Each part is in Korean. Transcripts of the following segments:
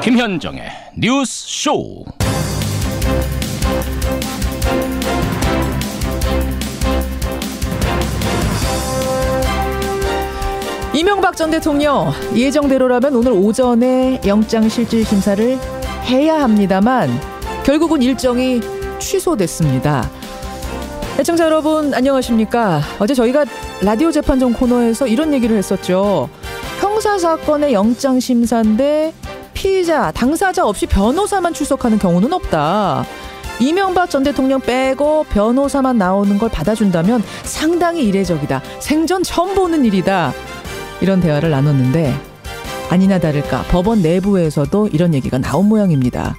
김현정의 뉴스 쇼. 이명박 전 대통령 예정대로라면 오늘 오전에 영장실질심사를 해야 합니다만 결국은 일정이 취소됐습니다. 애청자 여러분 안녕하십니까? 어제 저희가 라디오 재판정 코너에서 이런 얘기를 했었죠. 형사사건의 영장심사인데 피의자, 당사자 없이 변호사만 출석하는 경우는 없다. 이명박 전 대통령 빼고 변호사만 나오는 걸 받아준다면 상당히 이례적이다. 생전 처음 보는 일이다. 이런 대화를 나눴는데 아니나 다를까 법원 내부에서도 이런 얘기가 나온 모양입니다.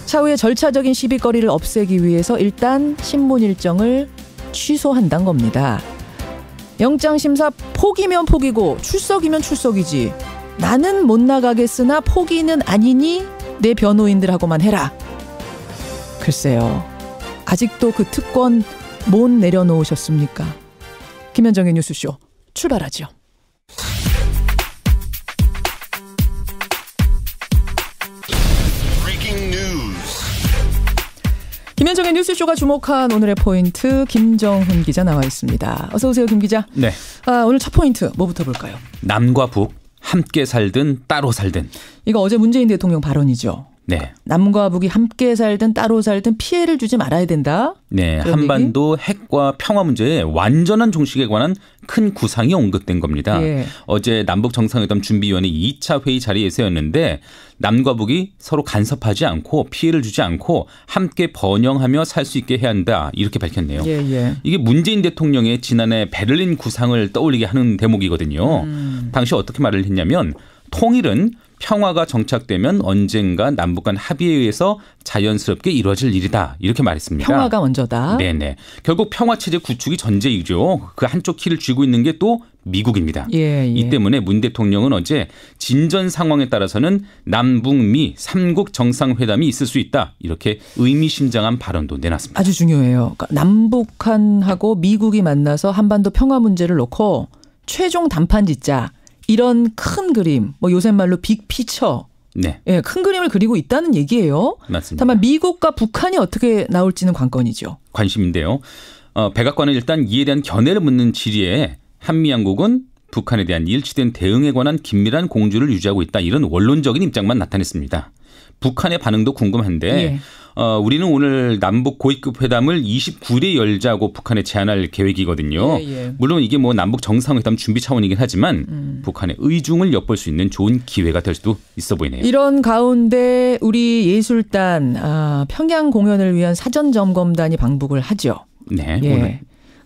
차후에 절차적인 시비거리를 없애기 위해서 일단 신문 일정을 취소한다는 겁니다. 영장심사 포기면 포기고 출석이면 출석이지. 나는 못 나가겠으나 포기는 아니니 내 변호인들하고만 해라. 글쎄요. 아직도 그 특권 못 내려놓으셨습니까? 김현정의 뉴스쇼 출발하죠. 김현정의 뉴스쇼가 주목한 오늘의 포인트 김정훈 기자 나와 있습니다. 어서 오세요, 김 기자. 네. 오늘 첫 포인트 뭐부터 볼까요? 남과 북 함께 살든 따로 살든. 이거 어제 문재인 대통령 발언이죠. 네. 남과 북이 함께 살든 따로 살든 피해를 주지 말아야 된다. 네. 한반도 핵과 평화 문제에 완전한 종식에 관한 큰 구상이 언급된 겁니다. 예. 어제 남북 정상회담 준비위원회 2차 회의 자리에서였는데 남과 북이 서로 간섭하지 않고 피해를 주지 않고 함께 번영하며 살 수 있게 해야 한다. 이렇게 밝혔네요. 예. 이게 문재인 대통령의 지난해 베를린 구상을 떠올리게 하는 대목이거든요. 당시 어떻게 말을 했냐면 통일은 평화가 정착되면 언젠가 남북 간 합의에 의해서 자연스럽게 이루어질 일이다. 이렇게 말했습니다. 평화가 먼저다. 네네. 결국 평화체제 구축이 전제이죠. 그 한쪽 키를 쥐고 있는 게 또 미국입니다. 예. 이 때문에 문 대통령은 어제 진전 상황에 따라서는 남북미 3국 정상회담이 있을 수 있다. 이렇게 의미심장한 발언도 내놨습니다. 아주 중요해요. 그러니까 남북한하고 미국이 만나서 한반도 평화 문제를 놓고 최종 담판 짓자. 이런 큰 그림, 뭐 요새 말로 빅피처, 네, 예, 큰 그림을 그리고 있다는 얘기예요. 맞습니다. 다만 미국과 북한이 어떻게 나올지는 관건이죠. 관심인데요. 백악관은 일단 이에 대한 견해를 묻는 질의에 한미양국은 북한에 대한 일치된 대응에 관한 긴밀한 공조를 유지하고 있다. 이런 원론적인 입장만 나타냈습니다. 북한의 반응도 궁금한데 예. 우리는 오늘 남북 고위급 회담을 29일에 열자고 북한에 제안할 계획이거든요. 예. 물론 이게 뭐 남북 정상회담 준비 차원이긴 하지만 북한의 의중을 엿볼 수 있는 좋은 기회가 될 수도 있어 보이네요. 이런 가운데 우리 예술단 평양 공연을 위한 사전 점검단이 방북을 하죠. 네. 예. 오늘.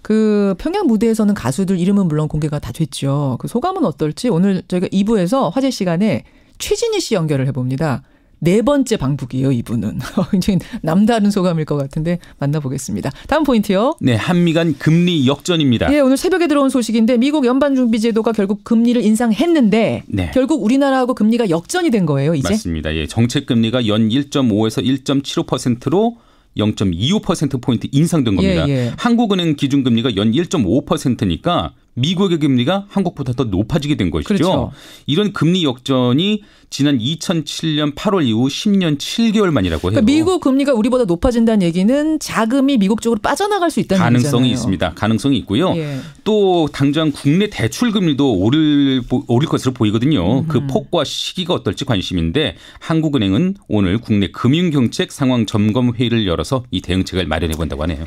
그 평양 무대에서는 가수들 이름은 물론 공개가 다 됐죠. 그 소감은 어떨지 오늘 저희가 2부에서 화제 시간에 최진희 씨 연결을 해봅니다. 네 번째 방북이에요, 이분은. 굉장히 남다른 소감일 것 같은데 만나보겠습니다. 다음 포인트요. 네, 한미 간 금리 역전입니다. 예, 오늘 새벽에 들어온 소식인데 미국 연방준비제도가 결국 금리를 인상했는데 네. 결국 우리나라하고 금리가 역전이 된 거예요, 이제? 맞습니다. 예, 정책 금리가 연 1.5에서 1.75%로 0.25%포인트 인상된 겁니다. 예. 한국은행 기준금리가 연 1.5%니까 미국의 금리가 한국보다 더 높아지게 된 것이죠. 그렇죠. 이런 금리 역전이 지난 2007년 8월 이후 10년 7개월 만이라고 해요. 그러니까 미국 금리가 우리보다 높아진다는 얘기는 자금이 미국 쪽으로 빠져나갈 수 있다는 가능성이 얘기잖아요. 있습니다. 가능성이 있고요. 예. 또 당장 국내 대출 금리도 오를 것으로 보이거든요. 그 폭과 시기가 어떨지 관심인데 한국은행은 오늘 국내 금융경책 상황 점검 회의를 열어서 이 대응책을 마련해 본다고 하네요.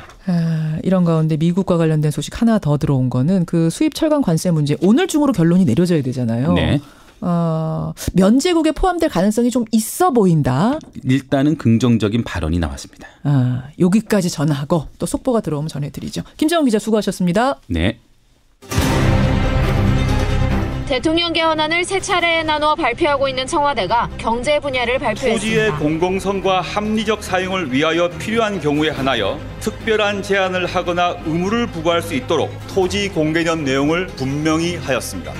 이런 가운데 미국과 관련된 소식 하나 더 들어온 거는 그 수입 철강 관세 문제 오늘 중으로 결론이 내려져야 되잖아요. 네. 면제국에 포함될 가능성이 좀 있어 보인다. 일단은 긍정적인 발언이 나왔습니다. 여기까지 전하고 또 속보가 들어오면 전해드리죠. 김정은 기자 수고하셨습니다. 네. 대통령 개헌안을 세 차례에 나누어 발표하고 있는 청와대가 경제 분야를 발표했습니다. 토지의 공공성과 합리적 사용을 위하여 필요한 경우에 한하여 특별한 제한을 하거나 의무를 부과할 수 있도록 토지 공개념 내용을 분명히 하였습니다.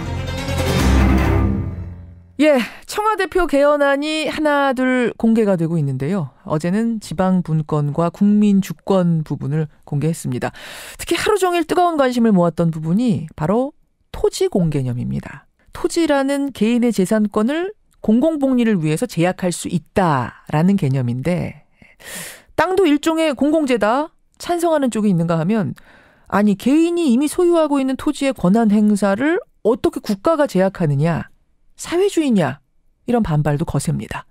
예, 청와대표 개헌안이 하나둘 공개가 되고 있는데요. 어제는 지방분권과 국민주권 부분을 공개했습니다. 특히 하루 종일 뜨거운 관심을 모았던 부분이 바로 토지 공개념입니다. 토지라는 개인의 재산권을 공공복리를 위해서 제약할 수 있다라는 개념인데 땅도 일종의 공공재다 찬성하는 쪽이 있는가 하면 아니 개인이 이미 소유하고 있는 토지의 권한 행사를 어떻게 국가가 제약하느냐 사회주의냐 이런 반발도 거셉니다.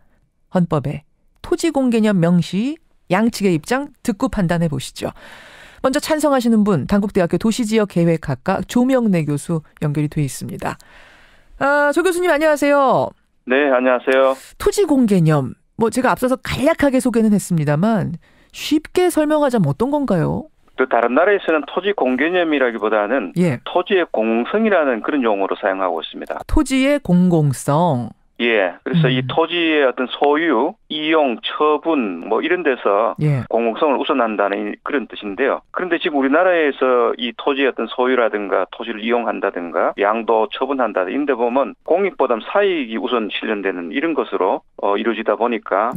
헌법에 토지공개념 명시 양측의 입장 듣고 판단해 보시죠. 먼저 찬성하시는 분 단국대학교 도시지역계획학과 조명래 교수 연결이 돼 있습니다. 조 교수님 안녕하세요. 네, 안녕하세요. 토지공개념 제가 앞서서 간략하게 소개는 했습니다만 쉽게 설명하자면 어떤 건가요? 또 다른 나라에서는 토지 공개념이라기보다는 토지의 공공성이라는 그런 용어로 사용하고 있습니다. 토지의 공공성. 예, 그래서 이 토지의 어떤 소유, 이용, 처분 이런 데서 공공성을 우선한다는 그런 뜻인데요. 그런데 지금 우리나라에서 이 토지의 어떤 소유라든가 토지를 이용한다든가 양도, 처분한다 이런 데 보면 공익보다 사익이 우선 실현되는 이런 것으로 이루어지다 보니까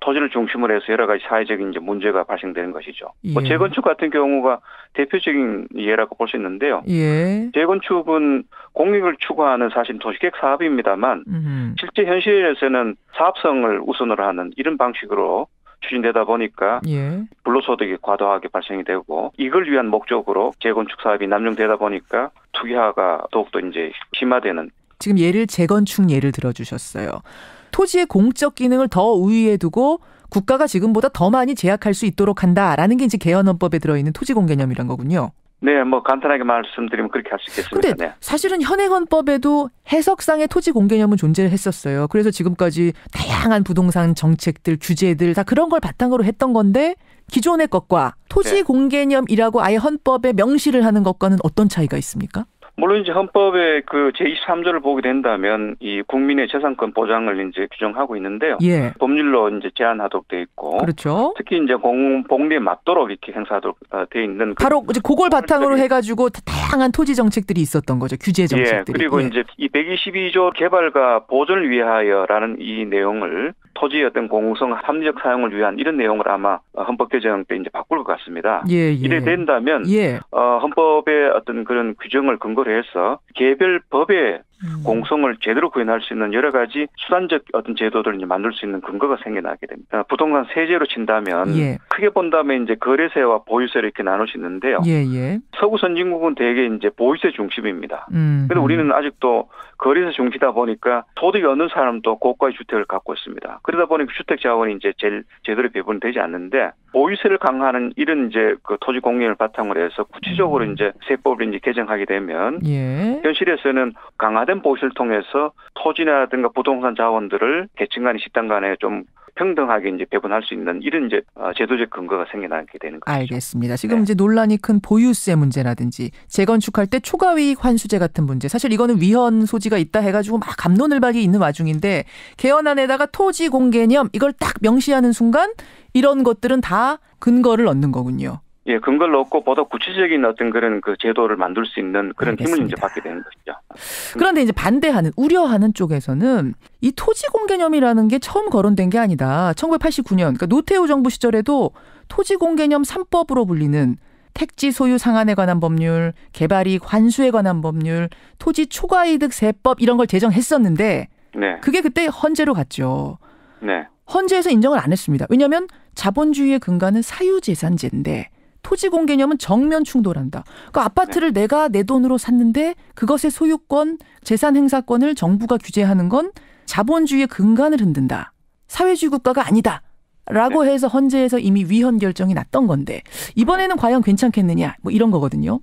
토지를 중심으로 해서 여러 가지 사회적인 이제 문제가 발생되는 것이죠. 재건축 같은 경우가 대표적인 예라고 볼 수 있는데요. 재건축은 공익을 추구하는 사실 도시계획 사업입니다만 실제 현실에서는 사업성을 우선으로 하는 이런 방식으로 추진되다 보니까 불로소득이 과도하게 발생이 되고 이걸 위한 목적으로 재건축 사업이 남용되다 보니까 투기화가 더욱더 이제 심화되는. 지금 재건축 예를 들어주셨어요. 토지의 공적 기능을 더 우위에 두고 국가가 지금보다 더 많이 제약할 수 있도록 한다라는 게 이제 개헌헌법에 들어있는 토지공개념이란 거군요. 네, 간단하게 말씀드리면 그렇게 할 수 있겠습니다. 근데 사실은 현행 헌법에도 해석상의 토지 공개념은 존재를 했었어요. 그래서 지금까지 다양한 부동산 정책들, 규제들 다 그런 걸 바탕으로 했던 건데 기존의 것과 토지 공개념이라고 아예 헌법에 명시를 하는 것과는 어떤 차이가 있습니까? 물론 이제 헌법의 그 제23조를 보게 된다면 이 국민의 재산권 보장을 이제 규정하고 있는데요. 법률로 이제 제한하도록 돼 있고, 그렇죠. 특히 이제 공공복리에 맞도록 이렇게 행사하도록 돼 있는 바로 이제 그걸 바탕으로 해가지고 다양한 토지 정책들이 있었던 거죠. 규제 정책들이. 그리고 이제 이 122조 개발과 보존을 위하여라는 이 내용을 토지의 어떤 공공성 합리적 사용을 위한 이런 내용을 아마 헌법 개정 때 이제 바꿀 것 같습니다. 이래 된다면 헌법의 어떤 그런 규정을 근거로 해서 개별 법의 공성을 제대로 구현할 수 있는 여러 가지 수단적 어떤 제도들을 이제 만들 수 있는 근거가 생겨나게 됩니다. 부동산 세제로 친다면 크게 본다면 이제 거래세와 보유세를 이렇게 나눌 수 있는데요. 서구 선진국은 대개 이제 보유세 중심입니다. 그런데 우리는 아직도 거래세 중심이다 보니까 소득이 없는 사람도 고가의 주택을 갖고 있습니다. 그러다 보니까 주택 자원이 이제 제대로 배분되지 않는데 보유세를 강화하는 이런 이제 그 토지 공개를 바탕으로 해서 구체적으로 이제 세법을 이제 개정하게 되면 현실에서는 강화된 보유세를 통해서 토지라든가 부동산 자원들을 계층 간에 집단 간에 좀 평등하게 이제 배분할 수 있는 이런 이제 제도적 근거가 생겨나게 되는 거죠. 알겠습니다. 지금 이제 논란이 큰 보유세 문제라든지 재건축할 때 초과이익 환수제 같은 문제. 사실 이거는 위헌 소지가 있다 해가지고 막 갑론을박이 있는 와중인데 개헌안에다가 토지 공개념 이걸 딱 명시하는 순간 이런 것들은 다 근거를 얻는 거군요. 근거를 얻고 보다 구체적인 어떤 그런 그 제도를 만들 수 있는 그런 힘을 이제 받게 되는 것이죠. 그런데 이제 반대하는, 우려하는 쪽에서는 이 토지 공개념이라는 게 처음 거론된 게 아니다. 1989년, 그러니까 노태우 정부 시절에도 토지 공개념 3법으로 불리는 택지 소유 상한에 관한 법률, 개발이익 환수에 관한 법률, 토지 초과이득 세법 이런 걸 제정했었는데 그게 그때 헌재로 갔죠. 헌재에서 인정을 안 했습니다. 왜냐하면 자본주의의 근간은 사유재산제인데 토지 공개념은 정면 충돌한다. 그러니까 아파트를 내가 내 돈으로 샀는데 그것의 소유권, 재산 행사권을 정부가 규제하는 건 자본주의의 근간을 흔든다. 사회주의 국가가 아니다. 라고 해서 헌재에서 이미 위헌 결정이 났던 건데 이번에는 과연 괜찮겠느냐 이런 거거든요.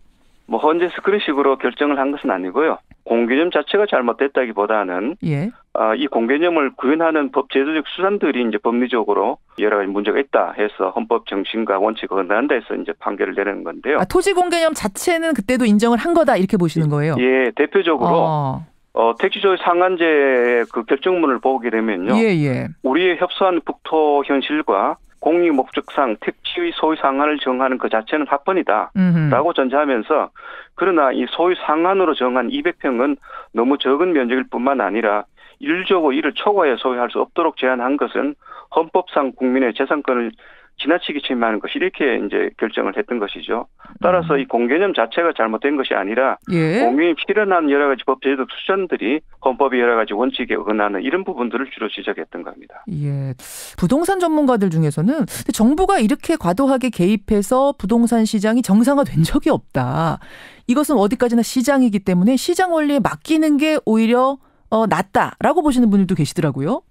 헌재에서 그런 식으로 결정을 한 것은 아니고요. 공개념 자체가 잘못됐다기보다는 이 공개념을 구현하는 법 제도적 수단들이 이제 법리적으로 여러 가지 문제가 있다 해서 헌법 정신과 원칙을 언한다 해서 이제 판결을 내는 건데요. 토지 공개념 자체는 그때도 인정을 한 거다 이렇게 보시는 거예요? 대표적으로 택지소유 상한제의 그 결정문을 보게 되면요. 우리의 협소한 국토 현실과 공익 목적상 택지의 소유 상한을 정하는 그 자체는 합헌이다라고 전제하면서 그러나 이 소유 상한으로 정한 200평은 너무 적은 면적일 뿐만 아니라 일률적으로 이를 초과해 소유할 수 없도록 제한한 것은 헌법상 국민의 재산권을 지나치게 침해하는 것이 이렇게 이제 결정을 했던 것이죠. 따라서 이 공개념 자체가 잘못된 것이 아니라 공개념이 필요한 여러 가지 법제도 수준들이 헌법의 여러 가지 원칙에 어긋나는 이런 부분들을 주로 지적했던 겁니다. 예, 부동산 전문가들 중에서는 정부가 이렇게 과도하게 개입해서 부동산 시장이 정상화된 적이 없다. 이것은 어디까지나 시장이기 때문에 시장 원리에 맡기는 게 오히려 낫다라고 보시는 분들도 계시더라고요.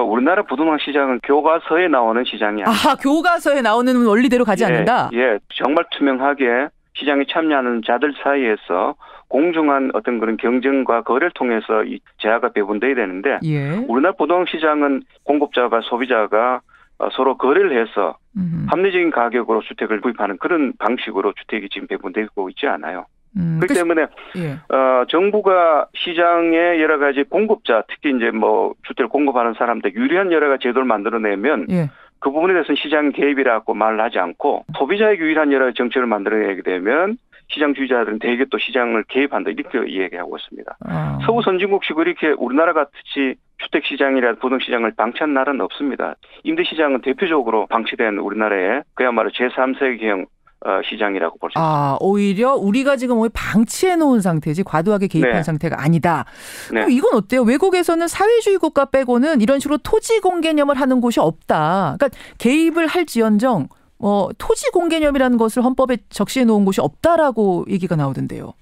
우리나라 부동산 시장은 교과서에 나오는 시장이 아니에요. 교과서에 나오는 원리대로 가지 않는다? 예, 정말 투명하게 시장에 참여하는 자들 사이에서 공정한 어떤 그런 경쟁과 거래를 통해서 이 재화가 배분돼야 되는데 우리나라 부동산 시장은 공급자가 소비자가 서로 거래를 해서 합리적인 가격으로 주택을 구입하는 그런 방식으로 주택이 지금 배분되고 있지 않아요. 그렇기 때문에 정부가 시장의 여러 가지 공급자, 특히 이제 뭐 주택을 공급하는 사람들 유리한 여러 가지 제도를 만들어내면 그 부분에 대해서는 시장 개입이라고 말을 하지 않고 소비자에게 유리한 여러 가지 정책을 만들어내게 되면 시장주의자들은 대개 또 시장을 개입한다 이렇게 이야기하고 있습니다. 서구 선진국식으로 이렇게 우리나라 같이 주택시장이나 부동시장을 방치한 나라는 없습니다. 임대시장은 대표적으로 방치된 우리나라의 그야말로 제3세기형 시장이라고 볼 수 있습니다. 오히려 우리가 지금 방치해 놓은 상태지 과도하게 개입한 상태가 아니다. 이건 어때요? 외국에서는 사회주의 국가 빼고는 이런 식으로 토지 공개념을 하는 곳이 없다. 그러니까 개입을 할지언정 토지 공개념이라는 것을 헌법에 적시해 놓은 곳이 없다라고 얘기가 나오던데요.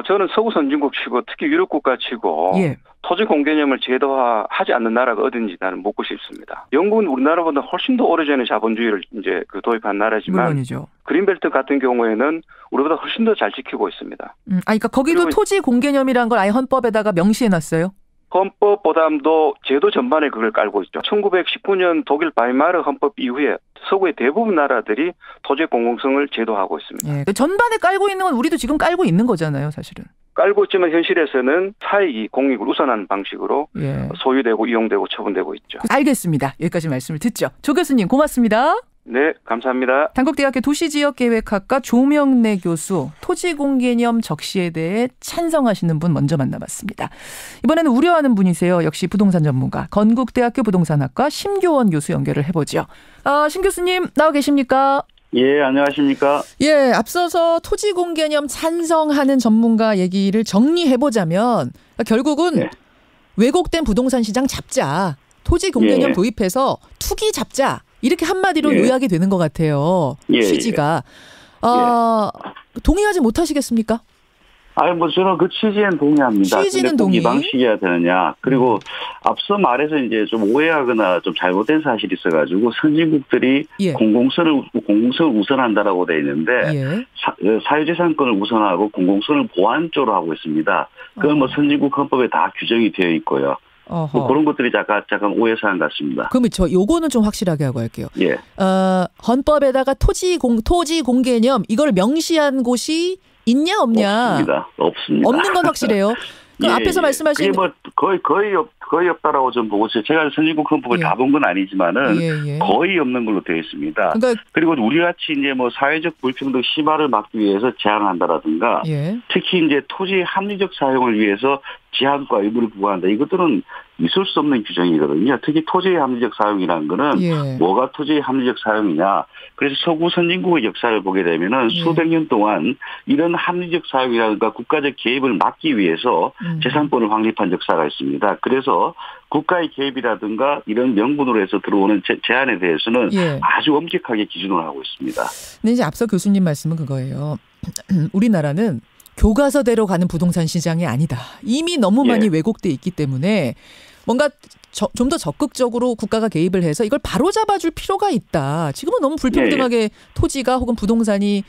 저는 서구 선진국 치고 특히 유럽 국가 치고 토지 공개념을 제도화하지 않는 나라가 어딘지 나는 묻고 싶습니다. 영국은 우리나라보다 훨씬 더 오래전에 자본주의를 이제 도입한 나라지만 물론이죠. 그린벨트 같은 경우에는 우리보다 훨씬 더 잘 지키고 있습니다. 그러니까 거기도 토지 공개념이라는 걸 아예 헌법에다가 명시해 놨어요? 헌법보다도 제도 전반에 그걸 깔고 있죠. 1919년 독일 바이마르 헌법 이후에 서구의 대부분 나라들이 토지의 공공성을 제도하고 있습니다. 전반에 깔고 있는 건 우리도 지금 깔고 있는 거잖아요, 사실은. 깔고 있지만 현실에서는 사익이 공익을 우선하는 방식으로 소유되고 이용되고 처분되고 있죠. 알겠습니다. 여기까지 말씀을 듣죠. 조 교수님 고맙습니다. 네, 감사합니다. 단국대학교 도시지역계획학과 조명래 교수, 토지공개념 적시에 대해 찬성하시는 분 먼저 만나봤습니다. 이번에는 우려하는 분이세요. 역시 부동산 전문가, 건국대학교 부동산학과 심교원 교수 연결을 해보죠. 심 교수님 나와 계십니까? 예, 안녕하십니까? 예, 앞서서 토지공개념 찬성하는 전문가 얘기를 정리해보자면 결국은 왜곡된 부동산 시장 잡자, 토지공개념 도입해서 투기 잡자, 이렇게 한마디로 요약이 되는 것 같아요. 취지가. 동의하지 못하시겠습니까? 저는 그 취지엔 동의합니다. 취지는 동의. 이 방식이어야 되느냐. 그리고 앞서 말해서 이제 좀 오해하거나 좀 잘못된 사실이 있어가지고 선진국들이 공공성을 우선한다라고 돼 있는데 사유재산권을 우선하고 공공성을 보완 쪽으로 하고 있습니다. 그건 뭐 선진국 헌법에 다 규정이 되어 있고요. 뭐 그런 것들이 잠깐 오해사항 같습니다. 그럼 요거는 좀 확실하게 하고 할게요. 헌법에다가 토지 공개념 이걸 명시한 곳이 있냐 없냐? 없습니다. 없는 건 확실해요. 그 앞에서 말씀하신 뭐 거의 없다라고 좀 보고 있어요. 제가 선진국 헌법을 다 본 건 아니지만은 거의 없는 걸로 되어 있습니다. 그리고 우리 같이 이제 뭐 사회적 불평등 심화를 막기 위해서 제한한다라든가 특히 이제 토지 합리적 사용을 위해서 제한과 의무를 부과한다. 이것들은 있을 수 없는 규정이거든요. 특히 토지의 합리적 사용이라는 거는 뭐가 토지의 합리적 사용이냐. 그래서 서구 선진국의 역사를 보게 되면은 수백 년 동안 이런 합리적 사용이라든가 국가적 개입을 막기 위해서 재산권을 확립한 역사가 있습니다. 그래서 국가의 개입이라든가 이런 명분으로 해서 들어오는 제한에 대해서는 아주 엄격하게 기준을 하고 있습니다. 근데 이제 앞서 교수님 말씀은 그거예요. 우리나라는 교과서대로 가는 부동산 시장이 아니다. 이미 너무 많이 왜곡돼 있기 때문에 뭔가 좀 더 적극적으로 국가가 개입을 해서 이걸 바로잡아줄 필요가 있다. 지금은 너무 불평등하게 토지가 혹은 부동산이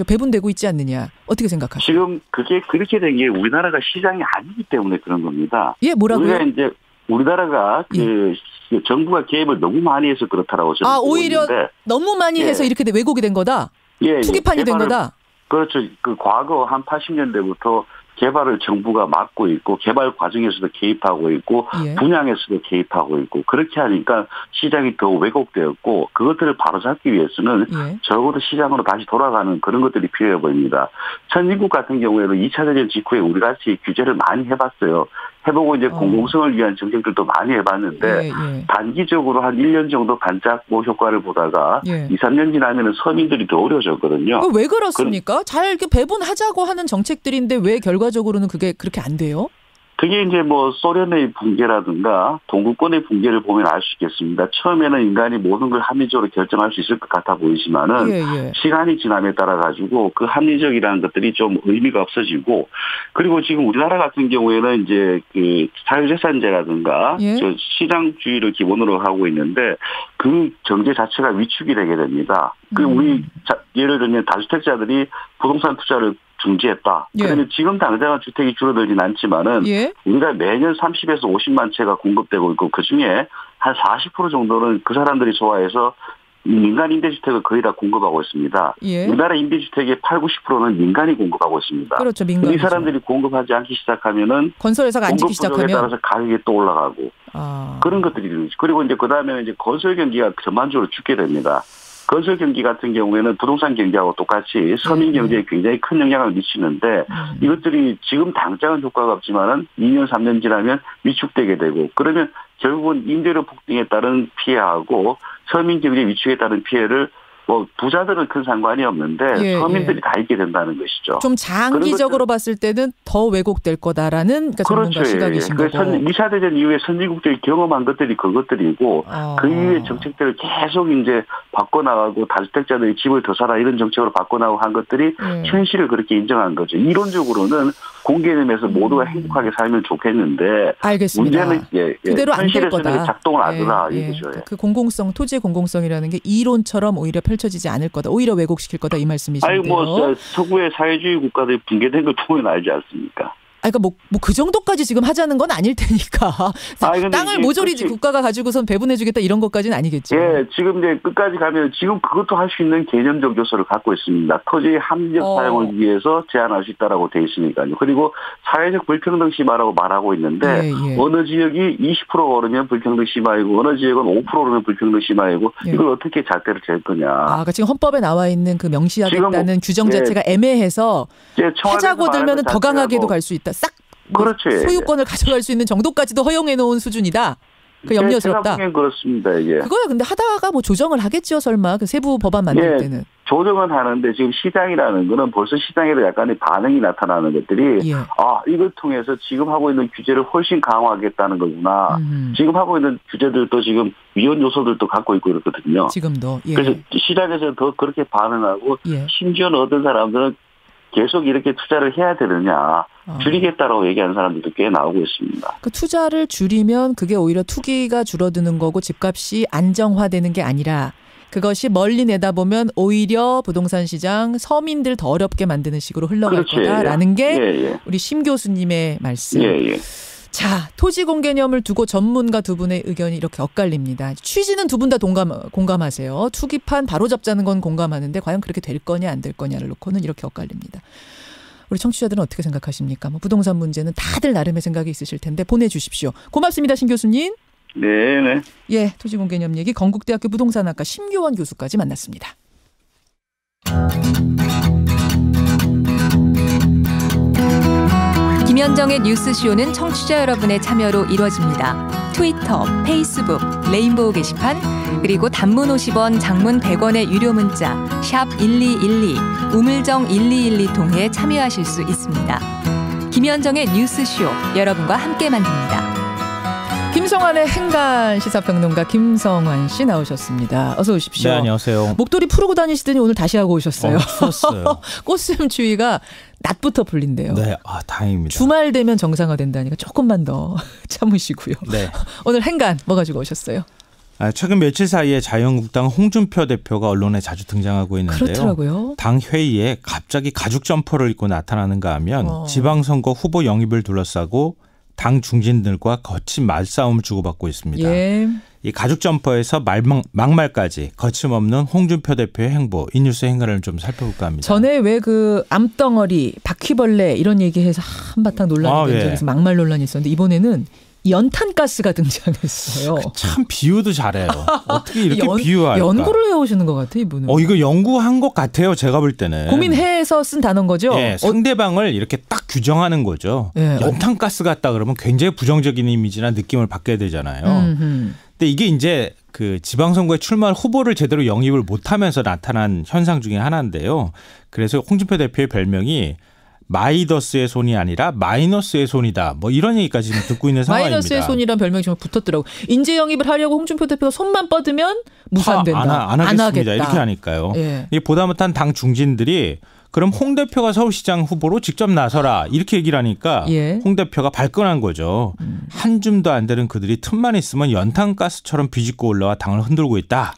배분되고 있지 않느냐. 어떻게 생각하세요? 지금 그게 그렇게 된 게 우리나라가 시장이 아니기 때문에 그런 겁니다. 뭐라고요? 우리가 이제 우리나라가 정부가 개입을 너무 많이 해서 그렇다라고 저는 오히려 있는데. 너무 많이 해서 이렇게 왜곡이 된 거다? 투기판이 된 거다? 그렇죠. 그 과거 한 80년대부터 개발을 정부가 막고 있고 개발 과정에서도 개입하고 있고 분양에서도 개입하고 있고 그렇게 하니까 시장이 더 왜곡되었고 그것들을 바로잡기 위해서는 적어도 시장으로 다시 돌아가는 그런 것들이 필요해 보입니다. 선진국 같은 경우에도 2차 대전 직후에 우리 같이 규제를 많이 해봤어요. 해보고 이제 공공성을 위한 정책들도 많이 해봤는데 단기적으로 한 1년 정도 반짝 효과를 보다가 2, 3년 지나면은 서민들이 더 어려워졌거든요. 왜 그렇습니까? 잘 이렇게 배분하자고 하는 정책들인데 왜 결과적으로는 그게 그렇게 안 돼요? 그게 이제 뭐 소련의 붕괴라든가 동구권의 붕괴를 보면 알 수 있겠습니다. 처음에는 인간이 모든 걸 합리적으로 결정할 수 있을 것 같아 보이지만은 시간이 지남에 따라 가지고 그 합리적이라는 것들이 좀 의미가 없어지고 그리고 지금 우리나라 같은 경우에는 이제 그 자유재산제라든가 저 시장주의를 기본으로 하고 있는데 그 경제 자체가 위축이 되게 됩니다. 그 우리 예를 들면 다주택자들이 부동산 투자를 중지했다. 그러면 지금 당장은 주택이 줄어들진 않지만은 우리가 매년 30에서 50만 채가 공급되고 있고 그중에 한 40% 정도는 그 사람들이 좋아해서 민간 임대주택을 거의 다 공급하고 있습니다. 우리나라 임대주택의 8, 90%는 민간이 공급하고 있습니다. 그렇죠. 민간이. 이 사람들이 공급하지 않기 시작하면은 건설회사가 안 짓기 시작하면 공급 부족에 따라서 가격이 또 올라가고 그런 것들이 그리고 이제 그다음에는 이제 건설 경기가 전반적으로 죽게 됩니다. 건설 경기 같은 경우에는 부동산 경기하고 똑같이 서민 경제에 굉장히 큰 영향을 미치는데 이것들이 지금 당장은 효과가 없지만은 2년, 3년 지나면 위축되게 되고 그러면 결국은 임대료 폭등에 따른 피해하고 서민 경제 위축에 따른 피해를 뭐 부자들은 큰 상관이 없는데 서민들이 다 입게 된다는 것이죠. 좀 장기적으로 봤을 때는 더 왜곡될 거다라는 그러니까 전문가 시각이신 거고. 2차 대전 이후에 선진국들이 경험한 것들이 그것들이고 그 이후에 정책들을 계속 이제 바꿔나가고 다주택자들이 집을 더 사라 이런 정책으로 바꿔나가고 한 것들이 현실을 그렇게 인정한 거죠. 이론적으로는 공개념에서 모두가 행복하게 살면 좋겠는데 알겠습니다. 문제는 그대로 안 될 거다. 작동을 안 하더라 이거죠. 그 공공성, 토지의 공공성이라는 게 이론처럼 오히려 펼쳐지지 않을 거다. 오히려 왜곡시킬 거다 이 말씀이신데요. 뭐 서구의 사회주의 국가들이 붕괴된 걸 보면 알지 않습니까? 그러니까 뭐 그 정도까지 지금 하자는 건 아닐 테니까. 땅을 모조리 국가가 가지고선 배분해주겠다 이런 것까지는 아니겠죠. 지금 이제 끝까지 가면 지금 그것도 할 수 있는 개념적 요소를 갖고 있습니다. 토지의 합리적 사용을 위해서 제한할 수 있다라고 돼 있으니까요. 그리고 사회적 불평등 심화라고 말하고 있는데 어느 지역이 20% 오르면 불평등 심화이고 어느 지역은 5% 오르면 불평등 심화이고 이걸 어떻게 잣대를 잴 거냐. 그러니까 지금 헌법에 나와 있는 그 명시하겠다는 규정 자체가 애매해서 하자고 들면은 더 강하게도 갈 수 있다. 싹 그렇지. 소유권을 가져갈 수 있는 정도까지도 허용해 놓은 수준이다. 그 염려스럽다. 제가 그렇습니다. 이게. 그거야 근데 하다가 뭐 조정을 하겠죠 설마 그 세부 법안 만들 때는. 조정은 하는데 지금 시장이라는 거는 벌써 시장에도 약간의 반응이 나타나는 것들이 이걸 통해서 지금 하고 있는 규제를 훨씬 강화하겠다는 거구나. 지금 하고 있는 규제들도 지금 위헌 요소들도 갖고 있고 그렇거든요. 지금도. 그래서 시장에서 더 그렇게 반응하고 심지어는 어떤 사람들은 계속 이렇게 투자를 해야 되느냐 줄이겠다라고 얘기하는 사람들도 꽤 나오고 있습니다. 그 투자를 줄이면 그게 오히려 투기가 줄어드는 거고 집값이 안정화되는 게 아니라 그것이 멀리 내다보면 오히려 부동산 시장 서민들 더 어렵게 만드는 식으로 흘러갈 거다라는 게 우리 심 교수님의 말씀. 자, 토지 공개념을 두고 전문가 두 분의 의견이 이렇게 엇갈립니다. 취지는 두 분 다 공감하세요. 투기판 바로잡자는 건 공감하는데 과연 그렇게 될 거냐 안 될 거냐를 놓고는 이렇게 엇갈립니다. 우리 청취자들은 어떻게 생각하십니까? 뭐 부동산 문제는 다들 나름의 생각이 있으실 텐데 보내주십시오. 고맙습니다. 신 교수님. 네. 토지 공개념 얘기 건국대학교 부동산학과 심교원 교수까지 만났습니다. 김현정의 뉴스쇼는 청취자 여러분의 참여로 이루어집니다. 트위터, 페이스북, 레인보우 게시판, 그리고 단문 50원, 장문 100원의 유료 문자 샵 1212, 우물정 1212 통해 참여하실 수 있습니다. 김현정의 뉴스쇼, 여러분과 함께 만듭니다. 김성환의 행간 시사평론가 김성환 씨 나오셨습니다. 어서 오십시오. 네, 안녕하세요. 목도리 푸르고 다니시더니 오늘 다시 하고 오셨어요. 추웠어요. 꽃샘 추위가 낮부터 풀린대요. 네, 다행입니다. 주말 되면 정상화된다니까 조금만 더 참으시고요. 네. 오늘 행간 뭐 가지고 오셨어요? 최근 며칠 사이에 자유한국당 홍준표 대표가 언론에 자주 등장하고 있는데요. 그렇더라고요. 당 회의에 갑자기 가죽 점퍼를 입고 나타나는가 하면 지방선거 후보 영입을 둘러싸고 당 중진들과 거친 말싸움을 주고받고 있습니다. 이 가죽 점퍼에서 막말까지 거침없는 홍준표 대표의 행보, 이 뉴스 행간을 좀 살펴볼까 합니다. 전에 왜 그 암덩어리, 바퀴벌레 이런 얘기해서 한바탕 논란이 된 적에서 막말 논란이 있었는데 이번에는 연탄가스가 등장했어요. 참 비유도 잘해요. 어떻게 이렇게 비유할까? 연구를 해오시는 것 같아요, 이분은. 이거 연구한 것 같아요. 제가 볼 때는. 고민해서 쓴 단어인 거죠? 네, 상대방을 이렇게 딱 규정하는 거죠. 네. 연탄가스 같다 그러면 굉장히 부정적인 이미지나 느낌을 받게 되잖아요. 근데 이게 이제 그 지방선거에 출마할 후보를 제대로 영입을 못하면서 나타난 현상 중에 하나인데요. 그래서 홍준표 대표의 별명이 마이더스의 손이 아니라 마이너스의 손이다. 뭐 이런 얘기까지 지금 듣고 있는 상황입니다. 마이너스의 손이란 별명이 정말 붙었더라고요. 인재 영입을 하려고 홍준표 대표가 손만 뻗으면 무산된다. 안 하겠습니다. 이렇게 하니까요. 예. 이 보다 못한 당 중진들이 그럼 홍 대표가 서울시장 후보로 직접 나서라 이렇게 얘기를 하니까 예. 홍 대표가 발끈한 거죠. 한 줌도 안 되는 그들이 틈만 있으면 연탄가스처럼 비집고 올라와 당을 흔들고 있다.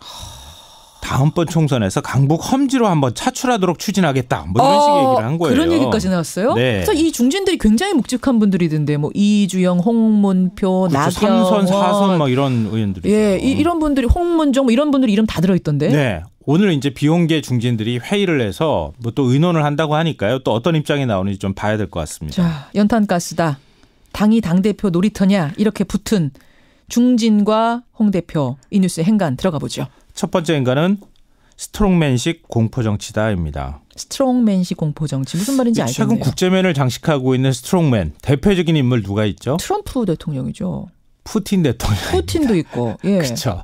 다음번 총선에서 강북 험지로 한번 차출하도록 추진하겠다. 뭐 이런 식의 얘기를 한 거예요. 그런 얘기까지 나왔어요? 네. 그래서 이 중진들이 굉장히 묵직한 분들이던데 뭐 이주영, 홍문표, 그렇죠. 나경원, 3선, 4선 막 이런 의원들이죠. 예, 이런 분들이 홍문정 뭐 이런 분들 이름 다 들어있던데. 네. 오늘 이제 비용계 중진들이 회의를 해서 뭐 또 의논을 한다고 하니까요. 또 어떤 입장이 나오는지 좀 봐야 될 것 같습니다. 자, 연탄가스다. 당이 당대표 놀이터냐 이렇게 붙은 중진과 홍 대표 이 뉴스의 행간 들어가 보죠. 첫 번째 행간은 스트롱맨식 공포정치다입니다. 스트롱맨식 공포정치 무슨 말인지 알겠네요. 최근 국제면을 장식하고 있는 스트롱맨 대표적인 인물 누가 있죠? 트럼프 대통령이죠. 푸틴 대통령. 푸틴도 있고. 예. 그렇죠.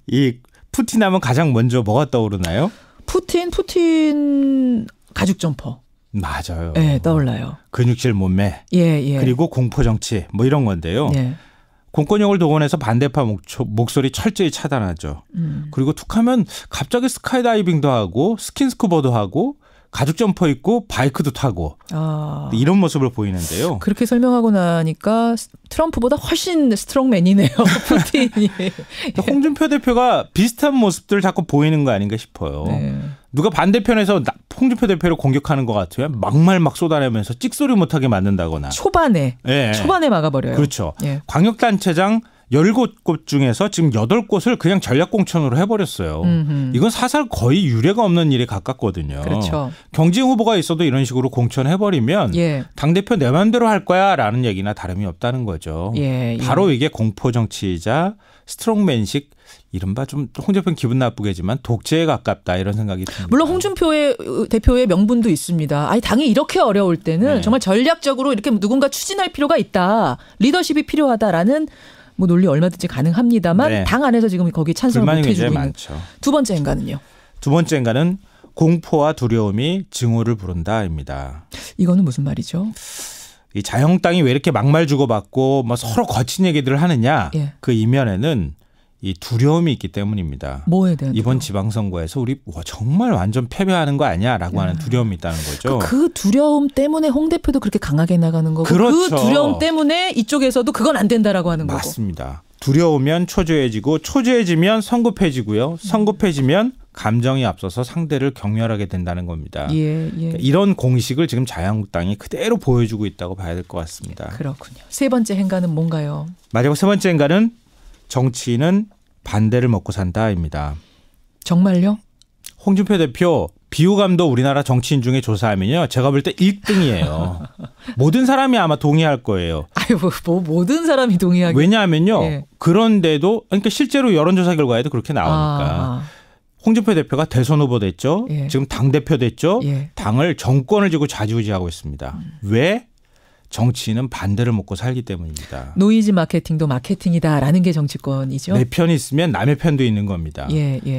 이 푸틴 하면 가장 먼저 뭐가 떠오르나요? 푸틴 가죽 점퍼. 맞아요. 네, 떠올라요. 근육질 몸매. 예. 그리고 공포정치 뭐 이런 건데요. 예. 공권력을 동원해서 반대파 목소리 철저히 차단하죠. 그리고 툭하면 갑자기 스카이다이빙도 하고 스킨스쿠버도 하고 가죽 점퍼 입고 바이크도 타고 이런 모습을 보이는데요. 그렇게 설명하고 나니까 트럼프보다 훨씬 스트롱맨이네요. 푸틴이. 홍준표 대표가 비슷한 모습들을 자꾸 보이는 거 아닌가 싶어요. 네. 누가 반대편에서 홍준표 대표를 공격하는 것 같으면 막말 막 쏟아내면서 찍소리 못하게 만든다거나. 초반에 막아버려요. 그렇죠. 예. 광역단체장 17곳 중에서 지금 8곳을 그냥 전략공천으로 해버렸어요. 이건 사실 거의 유례가 없는 일에 가깝거든요. 그렇죠. 경쟁 후보가 있어도 이런 식으로 공천해버리면 당대표 내 맘대로 할 거야 라는 얘기나 다름이 없다는 거죠. 바로 이게 공포정치이자 스트롱맨식 이른바 좀 홍준표 기분 나쁘겠지만 독재에 가깝다 이런 생각이 듭니다. 물론 홍준표 대표의 명분도 있습니다. 아니 당이 이렇게 어려울 때는 정말 전략적으로 이렇게 누군가 추진할 필요가 있다. 리더십이 필요하다라는 뭐 논리 얼마든지 가능합니다만 당 안에서 지금 거기 찬성을 못 해주고 있는. 많죠. 두 번째 행간은요? 두 번째 행간은 공포와 두려움이 증오를 부른다입니다. 이거는 무슨 말이죠? 이 자유한국당이 왜 이렇게 막말 주고받고 뭐 서로 거친 얘기들을 하느냐? 그 이면에는 이 두려움이 있기 때문입니다. 뭐에 대한 이번 지방선거에서 우리 정말 완전 패배하는 거 아니야라고 하는 두려움이 있다는 거죠. 그 두려움 때문에 홍 대표도 그렇게 강하게 나가는 거고 그렇죠. 그 두려움 때문에 이쪽에서도 그건 안 된다라고 하는 거고. 맞습니다. 두려우면 초조해지고 초조해지면 성급해지고요. 성급해지면 감정이 앞서서 상대를 경멸하게 된다는 겁니다. 그러니까 이런 공식을 지금 자유한국당이 그대로 보여주고 있다고 봐야 될 것 같습니다. 그렇군요. 세 번째 행간은 뭔가요? 마지막 세 번째 행간은 정치인은 반대를 먹고 산다입니다. 정말요? 홍준표 대표 비호감도 우리나라 정치인 중에 조사하면요. 제가 볼 때 1등이에요. 모든 사람이 아마 동의할 거예요. 아유, 뭐 모든 사람이 동의하기. 왜냐하면요. 그런데도 그러니까 실제로 여론조사 결과에도 그렇게 나오니까. 홍준표 대표가 대선 후보 됐죠. 지금 당대표 됐죠. 당을 정권을 쥐고 좌지우지하고 있습니다. 왜? 정치인은 반대를 먹고 살기 때문입니다. 노이즈 마케팅도 마케팅이다라는 게 정치권이죠. 내 편이 있으면 남의 편도 있는 겁니다.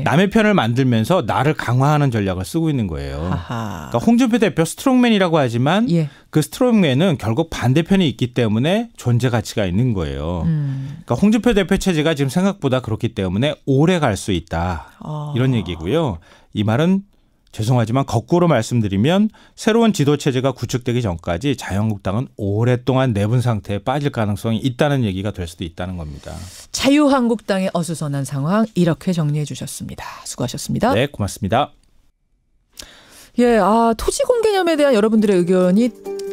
남의 편을 만들면서 나를 강화하는 전략을 쓰고 있는 거예요. 그러니까 홍준표 대표 스트롱맨이라고 하지만 그 스트롱맨은 결국 반대편이 있기 때문에 존재 가치가 있는 거예요. 그러니까 홍준표 대표 체제가 지금 생각보다 그렇기 때문에 오래 갈 수 있다. 이런 얘기고요. 이 말은 죄송하지만 거꾸로 말씀드리면 새로운 지도체제가 구축되기 전까지 자유한국당은 오랫동안 내분 상태에 빠질 가능성이 있다는 얘기가 될 수도 있다는 겁니다. 자유한국당의 어수선한 상황 이렇게 정리해 주셨습니다. 수고하셨습니다. 네, 고맙습니다. 토지공 개념에 대한 여러분들의 의견이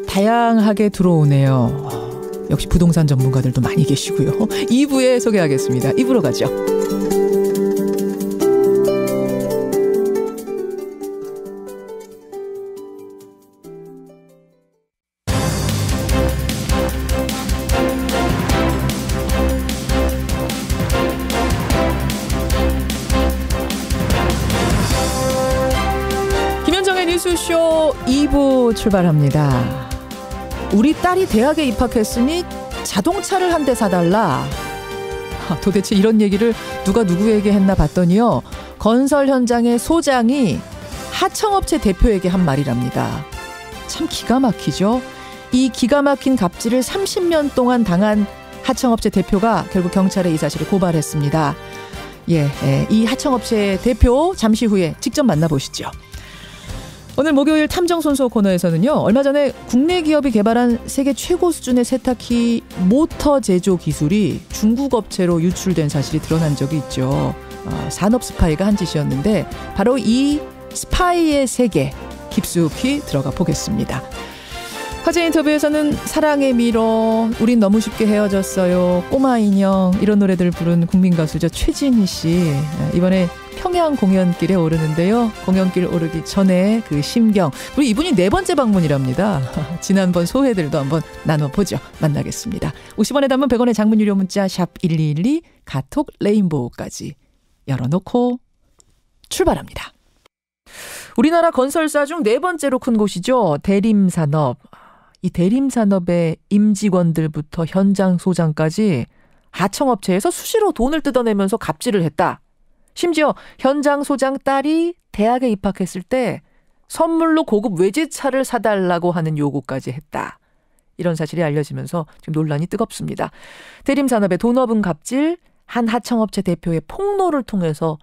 다양하게 들어오네요. 역시 부동산 전문가들도 많이 계시고요. 2부에 소개하겠습니다. 2부로 가죠. 뉴스쇼 2부 출발합니다. 우리 딸이 대학에 입학했으니 자동차를 한 대 사달라. 도대체 이런 얘기를 누가 누구에게 했나 봤더니요. 건설 현장의 소장이 하청업체 대표에게 한 말이랍니다. 참 기가 막히죠. 이 기가 막힌 갑질을 30년 동안 당한 하청업체 대표가 결국 경찰에 이 사실을 고발했습니다. 이 하청업체 대표 잠시 후에 직접 만나보시죠. 오늘 목요일 탐정손수 코너에서는요. 얼마 전에 국내 기업이 개발한 세계 최고 수준의 세탁기 모터 제조 기술이 중국 업체로 유출된 사실이 드러난 적이 있죠. 산업 스파이가 한 짓이었는데 바로 이 스파이의 세계 깊숙이 들어가 보겠습니다. 화제 인터뷰에서는 사랑의 미러, 우린 너무 쉽게 헤어졌어요, 꼬마 인형 이런 노래들을 부른 국민 가수죠. 최진희 씨 이번에 평양 공연길에 오르는데요. 공연길 오르기 전에 그 심경, 그리고 이분이 4번째 방문이랍니다. 지난번 소회들도 한번 나눠보죠. 만나겠습니다. 50원에 담은 100원의 장문 유료 문자 샵 1212 카톡 레인보우까지 열어놓고 출발합니다. 우리나라 건설사 중 4번째로 큰 곳이죠. 대림산업. 이 대림산업의 임직원들부터 현장 소장까지 하청업체에서 수시로 돈을 뜯어내면서 갑질을 했다. 심지어 현장 소장 딸이 대학에 입학했을 때 선물로 고급 외제차를 사달라고 하는 요구까지 했다. 이런 사실이 알려지면서 지금 논란이 뜨겁습니다. 대림산업의 돈업은 갑질, 한 하청업체 대표의 폭로를 통해서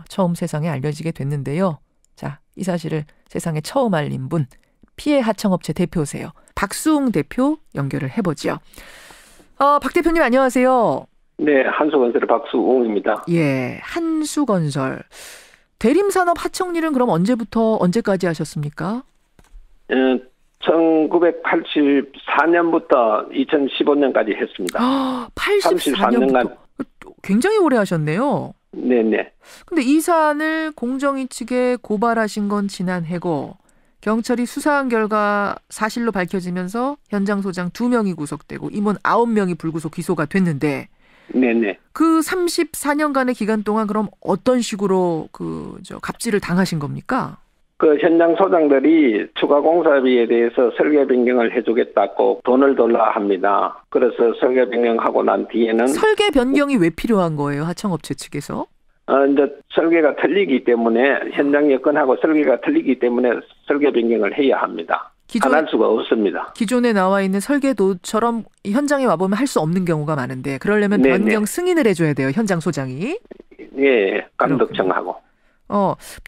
처음 세상에 알려지게 됐는데요. 자, 이 사실을 세상에 처음 알린 분, 피해 하청업체 대표세요. 박수웅 대표 연결을 해보죠. 박 대표님 안녕하세요. 네, 한수건설의 박수웅입니다. 예, 한수건설. 대림산업 하청 일은 그럼 언제부터 언제까지 하셨습니까? 1984년부터 2015년까지 했습니다. 84년부터. 굉장히 오래 하셨네요. 네네. 근데 이 사안을 공정위 측에 고발하신 건 지난 해고, 경찰이 수사한 결과 사실로 밝혀지면서 현장 소장 2명이 구속되고 임원 9명이 불구속 기소가 됐는데, 네네. 그 34년간의 기간 동안 그럼 어떤 식으로 갑질을 당하신 겁니까? 그 현장 소장들이 추가 공사비에 대해서 설계 변경을 해주겠다고 돈을 달라 합니다. 그래서 설계 변경하고 난 뒤에는 설계 변경이 왜 필요한 거예요, 하청업체 측에서? 이제 설계가 틀리기 때문에 현장 여건하고 설계가 틀리기 때문에 설계 변경을 해야 합니다. 안 할 수가 없습니다. 기존에 나와 있는 설계도처럼 현장에 와보면 할 수 없는 경우가 많은데 그러려면 네네. 변경 승인을 해줘야 돼요, 현장 소장이. 예, 감독청하고.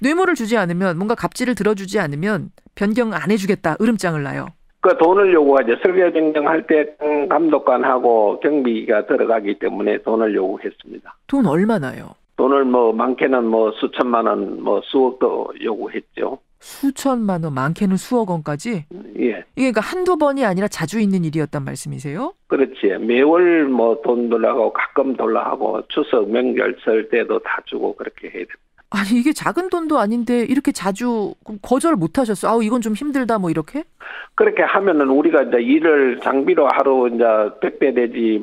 뇌물을 주지 않으면, 뭔가 갑질을 들어주지 않으면 변경 안 해주겠다 으름장을 놔요. 그 돈을 요구하죠. 설계 변경할 때 감독관하고 경비가 들어가기 때문에 돈을 요구했습니다. 돈 얼마나요? 돈을 많게는 수천만 원, 수억도 요구했죠. 수천만 원, 많게는 수억 원까지? 예. 이게 그러니까 한두 번이 아니라 자주 있는 일이었단 말씀이세요? 그렇지. 매월 돈 달라고 가끔 달라 하고 추석 명절 설 때도 다 주고 그렇게 해야 됩니다. 아니 이게 작은 돈도 아닌데 이렇게 자주 거절 못 하셨어요? 이건 좀 힘들다 이렇게? 그렇게 하면은 우리가 이제 일을 장비로 하루 이제 100대 내지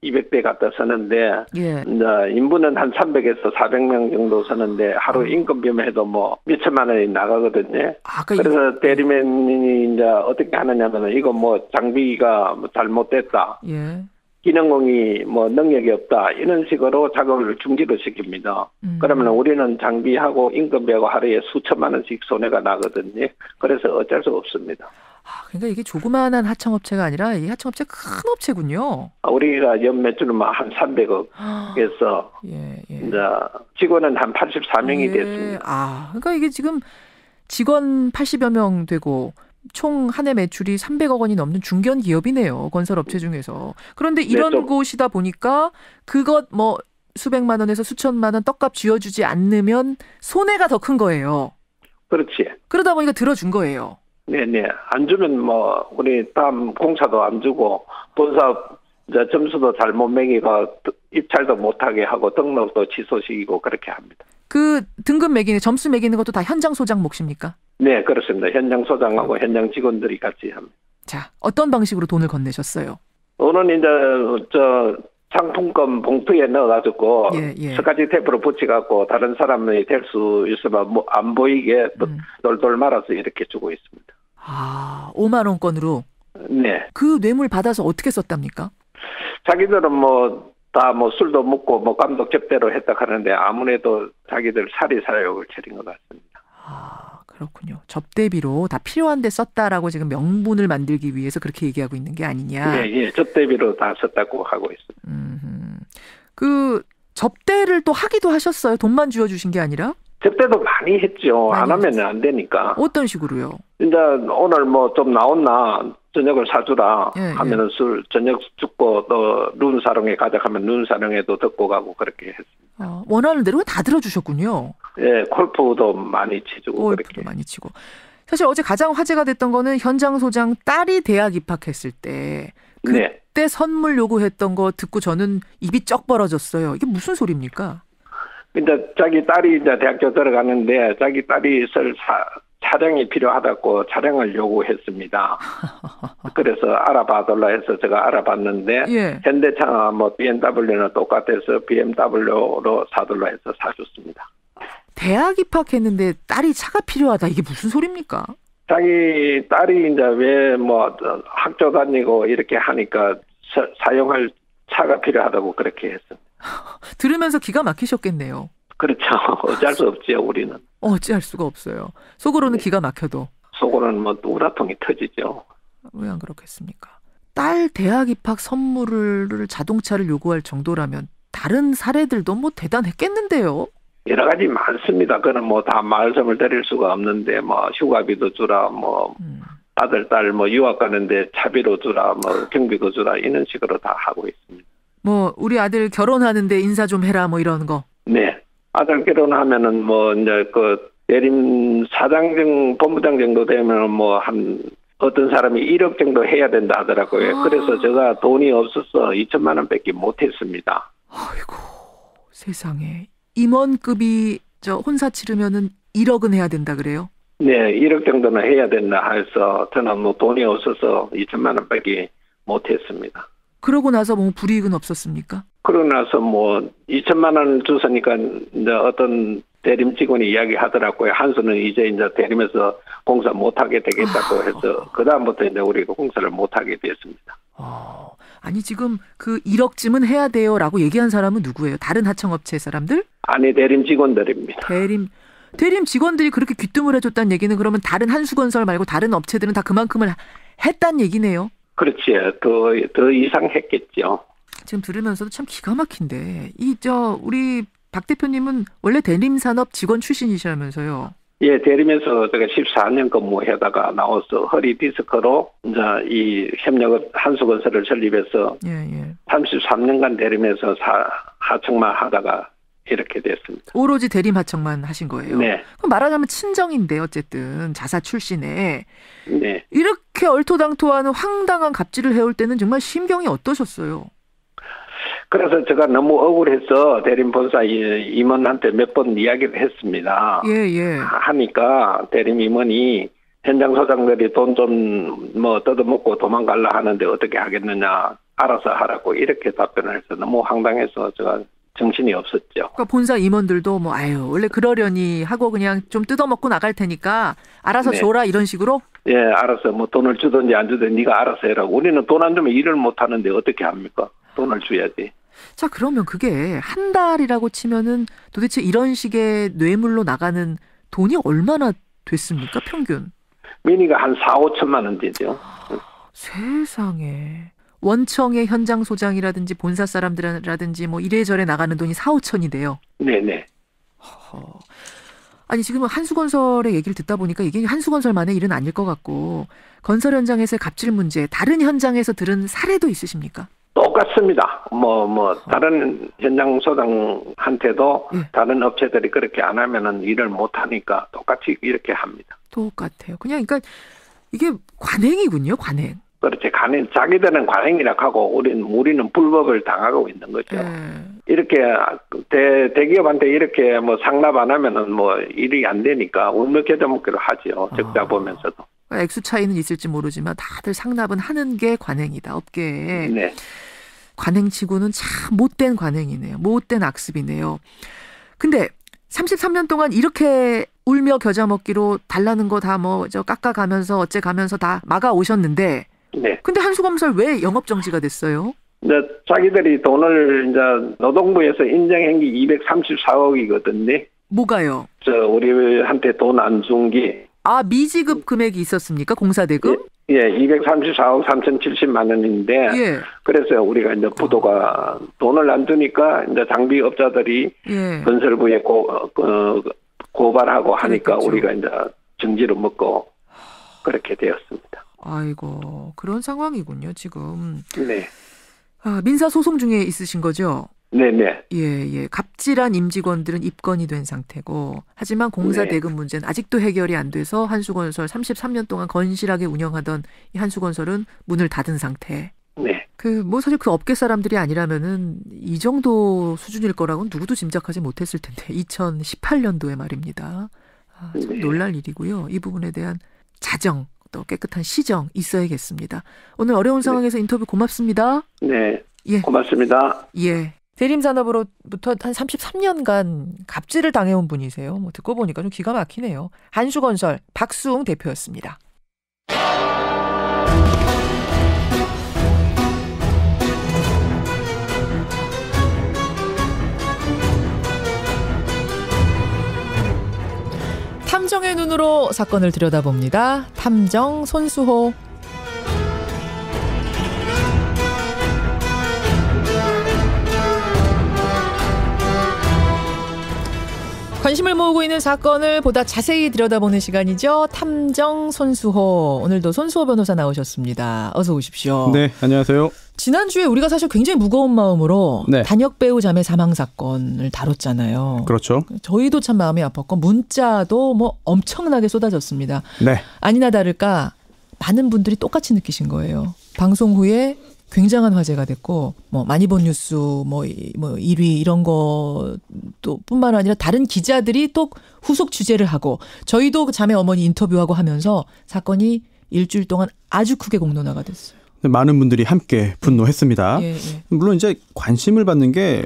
200대 갖다 쓰는데, 예. 이제 인부는 한 300에서 400명 정도 쓰는데 하루 임금비만 해도 몇천만 원이 나가거든요. 그래서 대리맨이 이제 어떻게 하느냐면은 이거 장비가 잘못됐다. 예. 기능공이 능력이 없다. 이런 식으로 작업을 중지를 시킵니다. 그러면 우리는 장비하고 임금비하고 하루에 수천만 원씩 손해가 나거든요. 그래서 어쩔 수 없습니다. 그러니까 이게 조그마한 하청업체가 아니라 이 하청업체 큰 업체군요. 우리가 연 매출은 한 300억에서 예. 이제 직원은 한 84명이 됐습니다. 그러니까 이게 지금 직원 80여 명 되고 총 한 해 매출이 300억 원이 넘는 중견 기업이네요. 건설업체 중에서. 그런데 이런 곳이다 보니까 그것 수백만 원에서 수천만 원 떡값 쥐어주지 않으면 손해가 더 큰 거예요. 그렇지. 그러다 보니까 들어준 거예요. 네네. 안 주면 우리 다음 공사도 안 주고 본사 이제 점수도 잘못 매기고 입찰도 못하게 하고 등록도 취소시키고 그렇게 합니다. 그 등급 매기는, 점수 매기는 것도 다 현장 소장 몫입니까? 네, 그렇습니다. 현장 소장하고 현장 직원들이 같이 합니다. 자, 어떤 방식으로 돈을 건네셨어요? 돈은 이제 상품권 봉투에 넣어가지고 스카치 테이프로 붙여갖고 다른 사람이 될 수 있으면 뭐 안 보이게 돌돌 말아서 이렇게 주고 있습니다. 5만 원권으로? 네. 그 뇌물 받아서 어떻게 썼답니까? 자기들은 다 술도 먹고 감독 접대로 했다 하는데 아무래도 자기들 사리사욕을 차린 것 같습니다. 그렇군요. 접대비로 다 필요한 데 썼다라고 지금 명분을 만들기 위해서 그렇게 얘기하고 있는 게 아니냐. 예, 접대비로 다 썼다고 하고 있습니다. 그 접대를 또 하기도 하셨어요? 돈만 쥐어주신 게 아니라? 접대도 많이 했죠. 안 하면 안 되니까. 어떤 식으로요? 이제 오늘 좀 나왔나 저녁을 사주라 하면은 술 저녁 죽고 또 룬사롱에 가자 하면 룬사롱에도 듣고 가고 그렇게 했습니다. 원하는 대로 다 들어주셨군요. 예, 골프도 많이 치주고 골프도 많이 치고. 사실 어제 가장 화제가 됐던 거는 현장 소장 딸이 대학 입학했을 때 그때 선물 요구했던 거 듣고 저는 입이 쩍 벌어졌어요. 이게 무슨 소리입니까? 이제 자기 딸이 이제 대학교 들어가는데 자기 딸이 쓸 차량이 필요하다고 차량을 요구했습니다. 그래서 알아봐달라 해서 제가 알아봤는데 현대차나 BMW는 똑같아서 BMW로 사달라 해서 사줬습니다. 대학 입학했는데 딸이 차가 필요하다. 이게 무슨 소리입니까? 자기 딸이 이제 왜 학교 다니고 이렇게 하니까 사용할 차가 필요하다고 그렇게 했습니다. 들으면서 기가 막히셨겠네요. 그렇죠. 어찌할 수 없지요, 우리는. 어찌할 수가 없어요. 속으로는 기가 막혀도. 속으로는 우라통이 터지죠. 왜 안 그렇겠습니까? 딸 대학 입학 선물을 자동차를 요구할 정도라면 다른 사례들도 대단했겠는데요. 여러 가지 많습니다. 그는 다 말씀을 드릴 수가 없는데 휴가비도 주라 아들 딸 유학 가는데 차비로 주라 경비도 주라 이런 식으로 다 하고 있습니다. 우리 아들 결혼하는데 인사 좀 해라 이런 거. 네. 아들 결혼하면은 이제 대림 사장 본부장 정도 되면 한 어떤 사람이 1억 정도 해야 된다 하더라고요. 그래서 제가 돈이 없어서 2천만 원밖에 못 했습니다. 아이고, 세상에. 임원급이 혼사 치르면은 1억은 해야 된다 그래요? 네, 1억 정도는 해야 된다 해서 저는 돈이 없어서 2천만 원밖에 못 했습니다. 그러고 나서 불이익은 없었습니까? 그러고 나서 2천만 원 줬으니까 이제 어떤 대림 직원이 이야기하더라고요. 한수는 이제 대림에서 공사 못하게 되겠다고 해서 그다음부터 이제 우리가 공사를 못하게 됐습니다. 아니 지금 그 1억쯤은 해야 돼요라고 얘기한 사람은 누구예요? 다른 하청업체 사람들? 아니 대림 직원들입니다. 대림 직원들이 그렇게 귀뜸을 해줬다는 얘기는 그러면 다른 한수건설 말고 다른 업체들은 다 그만큼을 했단 얘기네요. 그렇지. 더 이상 했겠죠. 지금 들으면서도 참 기가 막힌데 우리 박 대표님은 원래 대림산업 직원 출신이시라면서요. 예, 대림에서 제가 14년 근무하다가 나와서 허리 디스크로 이제 이 협력업 한수건설을 설립해서 33년간 대림에서 하청만 하다가 이렇게 됐습니다. 오로지 대림 하청만 하신 거예요? 네. 그럼 말하자면 친정인데 어쨌든 자사 출신에 네. 이렇게 얼토당토하는 황당한 갑질을 해올 때는 정말 심경이 어떠셨어요? 그래서 제가 너무 억울해서 대림 본사 임원한테 몇 번 이야기를 했습니다. 하니까 대림 임원이 현장 소장들이 돈 좀 뜯어먹고 도망갈라 하는데 어떻게 하겠느냐 알아서 하라고 이렇게 답변을 해서 너무 황당해서 제가 정신이 없었죠. 그러니까 본사 임원들도 원래 그러려니 하고 그냥 좀 뜯어먹고 나갈 테니까 알아서 줘라 이런 식으로? 예, 알아서 돈을 주든지 안 주든지 네가 알아서 해라고. 우리는 돈 안 주면 일을 못 하는데 어떻게 합니까? 돈을 줘야지. 자, 그러면 그게 한 달이라고 치면은 도대체 이런 식의 뇌물로 나가는 돈이 얼마나 됐습니까, 평균? 미니가 한 4, 5천만 원 되죠. 세상에. 원청의 현장 소장이라든지 본사 사람들이라든지 이래저래 나가는 돈이 4, 5천이 돼요. 네네. 아니 지금 한수건설의 얘기를 듣다 보니까 이게 한수건설만의 일은 아닐 것 같고 건설 현장에서의 갑질 문제, 다른 현장에서 들은 사례도 있으십니까? 똑같습니다. 다른 현장 소장한테도 다른 업체들이 그렇게 안 하면은 일을 못 하니까 똑같이 이렇게 합니다. 똑같아요. 그러니까 이게 관행이군요, 관행. 그렇지. 자기들은 관행이라고 하고 우리는 불법을 당하고 있는 거죠. 이렇게 대기업한테 이렇게 상납 안 하면은 일이 안 되니까 울먹혀져먹기로 하죠. 적자 보면서도. 액수 차이는 있을지 모르지만 다들 상납은 하는 게 관행이다, 업계에. 네. 관행치고는 참 못된 관행이네요. 못된 악습이네요. 근데 33년 동안 이렇게 울며 겨자 먹기로 달라는 거 다 뭐 저 깎아가면서 어째 가면서 다 막아 오셨는데 네. 근데 한수건설 왜 영업 정지가 됐어요? 이제 자기들이 돈을 이제 노동부에서 인정한 게 234억이거든요. 뭐가요? 우리한테 돈 안 준 게. 아, 미지급 금액이 있었습니까? 공사대금? 예, 234억 3,070만 원인데. 예. 그래서 우리가 이제 부도가 돈을 안 주니까 이제 장비업자들이 예. 건설부에 고발하고 하니까 그랬겠죠. 우리가 이제 정지를 먹고 그렇게 되었습니다. 아이고, 그런 상황이군요, 지금. 네. 아, 민사소송 중에 있으신 거죠? 네네. 예. 갑질한 임직원들은 입건이 된 상태고, 하지만 공사 대금 문제는 아직도 해결이 안 돼서 한수건설 33년 동안 건실하게 운영하던 이 한수건설은 문을 닫은 상태. 네. 사실 그 업계 사람들이 아니라면은 이 정도 수준일 거라고는 누구도 짐작하지 못했을 텐데, 2018년도에 말입니다. 참 놀랄 일이고요. 이 부분에 대한 자정, 또 깨끗한 시정 있어야겠습니다. 오늘 어려운 상황에서 인터뷰 고맙습니다. 네. 예. 고맙습니다. 예. 대림산업으로부터 한 33년간 갑질을 당해온 분이세요. 듣고 보니까 좀 기가 막히네요. 한수건설 박수웅 대표였습니다. 탐정의 눈으로 사건을 들여다봅니다. 탐정 손수호. 관심을 모으고 있는 사건을 보다 자세히 들여다보는 시간이죠. 탐정 손수호. 오늘도 손수호 변호사 나오셨습니다. 어서 오십시오. 네, 안녕하세요. 지난주에 우리가 사실 굉장히 무거운 마음으로 단역 배우 자매 사망 사건을 다뤘잖아요. 그렇죠. 저희도 참 마음이 아팠고 문자도 엄청나게 쏟아졌습니다. 네. 아니나 다를까 많은 분들이 똑같이 느끼신 거예요. 방송 후에 굉장한 화제가 됐고 많이 본 뉴스 1위 이런 것도 뿐만 아니라 다른 기자들이 또 후속 취재를 하고 저희도 자매 어머니 인터뷰하고 하면서 사건이 일주일 동안 아주 크게 공론화가 됐어요. 많은 분들이 함께 분노했습니다. 예. 물론 이제 관심을 받는 게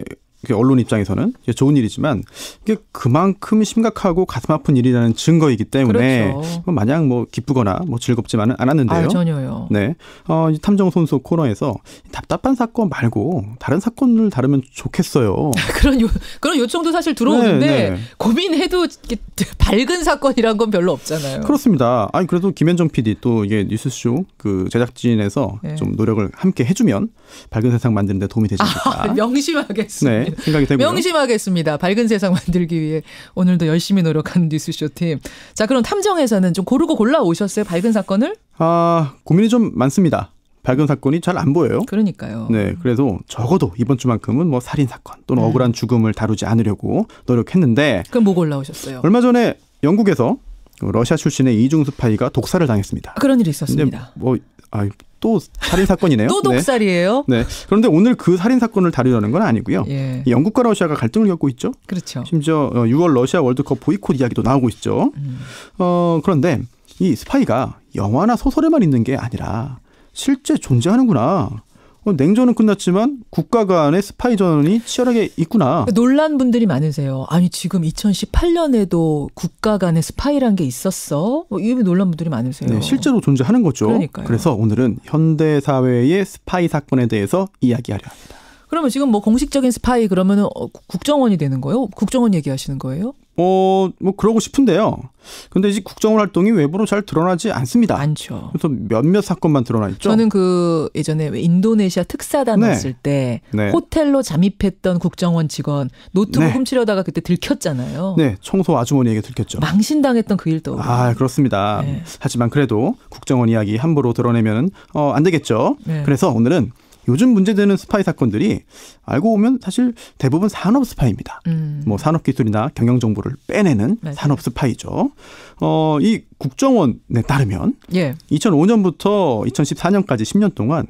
언론 입장에서는 좋은 일이지만 이게 그만큼 심각하고 가슴 아픈 일이라는 증거이기 때문에 그렇죠. 마냥 기쁘거나 즐겁지만은 않았는데요. 전혀요. 네, 탐정 손수 코너에서 답답한 사건 말고 다른 사건을 다루면 좋겠어요. 그런 요청도 사실 들어오는데 고민해도 밝은 사건이란 건 별로 없잖아요. 그렇습니다. 그래도 김현정 PD 또 이게 뉴스쇼 그 제작진에서 좀 노력을 함께 해주면 밝은 세상 만드는 데 도움이 되지 않을까. 명심하겠습니다. 네, 생각이 되고요. 명심하겠습니다. 밝은 세상 만들기 위해 오늘도 열심히 노력하는 뉴스쇼 팀. 자, 그럼 탐정에서는 좀 고르고 골라오셨어요? 밝은 사건을? 고민이 좀 많습니다. 밝은 사건이 잘 안 보여요. 그러니까요. 네, 그래서 적어도 이번 주만큼은 살인 사건 또는 억울한 죽음을 다루지 않으려고 노력했는데. 그럼 뭐 골라오셨어요? 얼마 전에 영국에서 러시아 출신의 이중 스파이가 독살을 당했습니다. 그런 일이 있었습니다. 또 살인 사건이네요. 또 독살이에요? 네. 그런데 오늘 그 살인 사건을 다루려는 건 아니고요. 영국과 러시아가 갈등을 겪고 있죠. 그렇죠. 심지어 6월 러시아 월드컵 보이콧 이야기도 나오고 있죠. 그런데 이 스파이가 영화나 소설에만 있는 게 아니라 실제 존재하는구나. 냉전은 끝났지만 국가 간의 스파이전이 치열하게 있구나. 놀란 분들이 많으세요. 아니 지금 2018년에도 국가 간의 스파이란 게 있었어? 이미 놀란 분들이 많으세요. 네, 실제로 존재하는 거죠. 그러니까요. 그래서 오늘은 현대 사회의 스파이 사건에 대해서 이야기하려 합니다. 그러면 지금 공식적인 스파이 그러면은 국정원이 되는 거예요? 국정원 얘기하시는 거예요? 그러고 싶은데요. 근데 이제 국정원 활동이 외부로 잘 드러나지 않습니다. 않죠. 그래서 몇몇 사건만 드러나 있죠. 저는 예전에 인도네시아 특사단 왔을 때 호텔로 잠입했던 국정원 직원 노트북 훔치려다가 그때 들켰잖아요. 네, 청소 아주머니에게 들켰죠. 망신당했던 그 일도. 그렇습니다. 하지만 그래도 국정원 이야기 함부로 드러내면 안 되겠죠. 그래서 오늘은 요즘 문제되는 스파이 사건들이 알고 보면 사실 대부분 산업 스파이입니다. 산업 기술이나 경영 정보를 빼내는 산업 스파이죠. 이 국정원에 따르면 2005년부터 2014년까지 10년 동안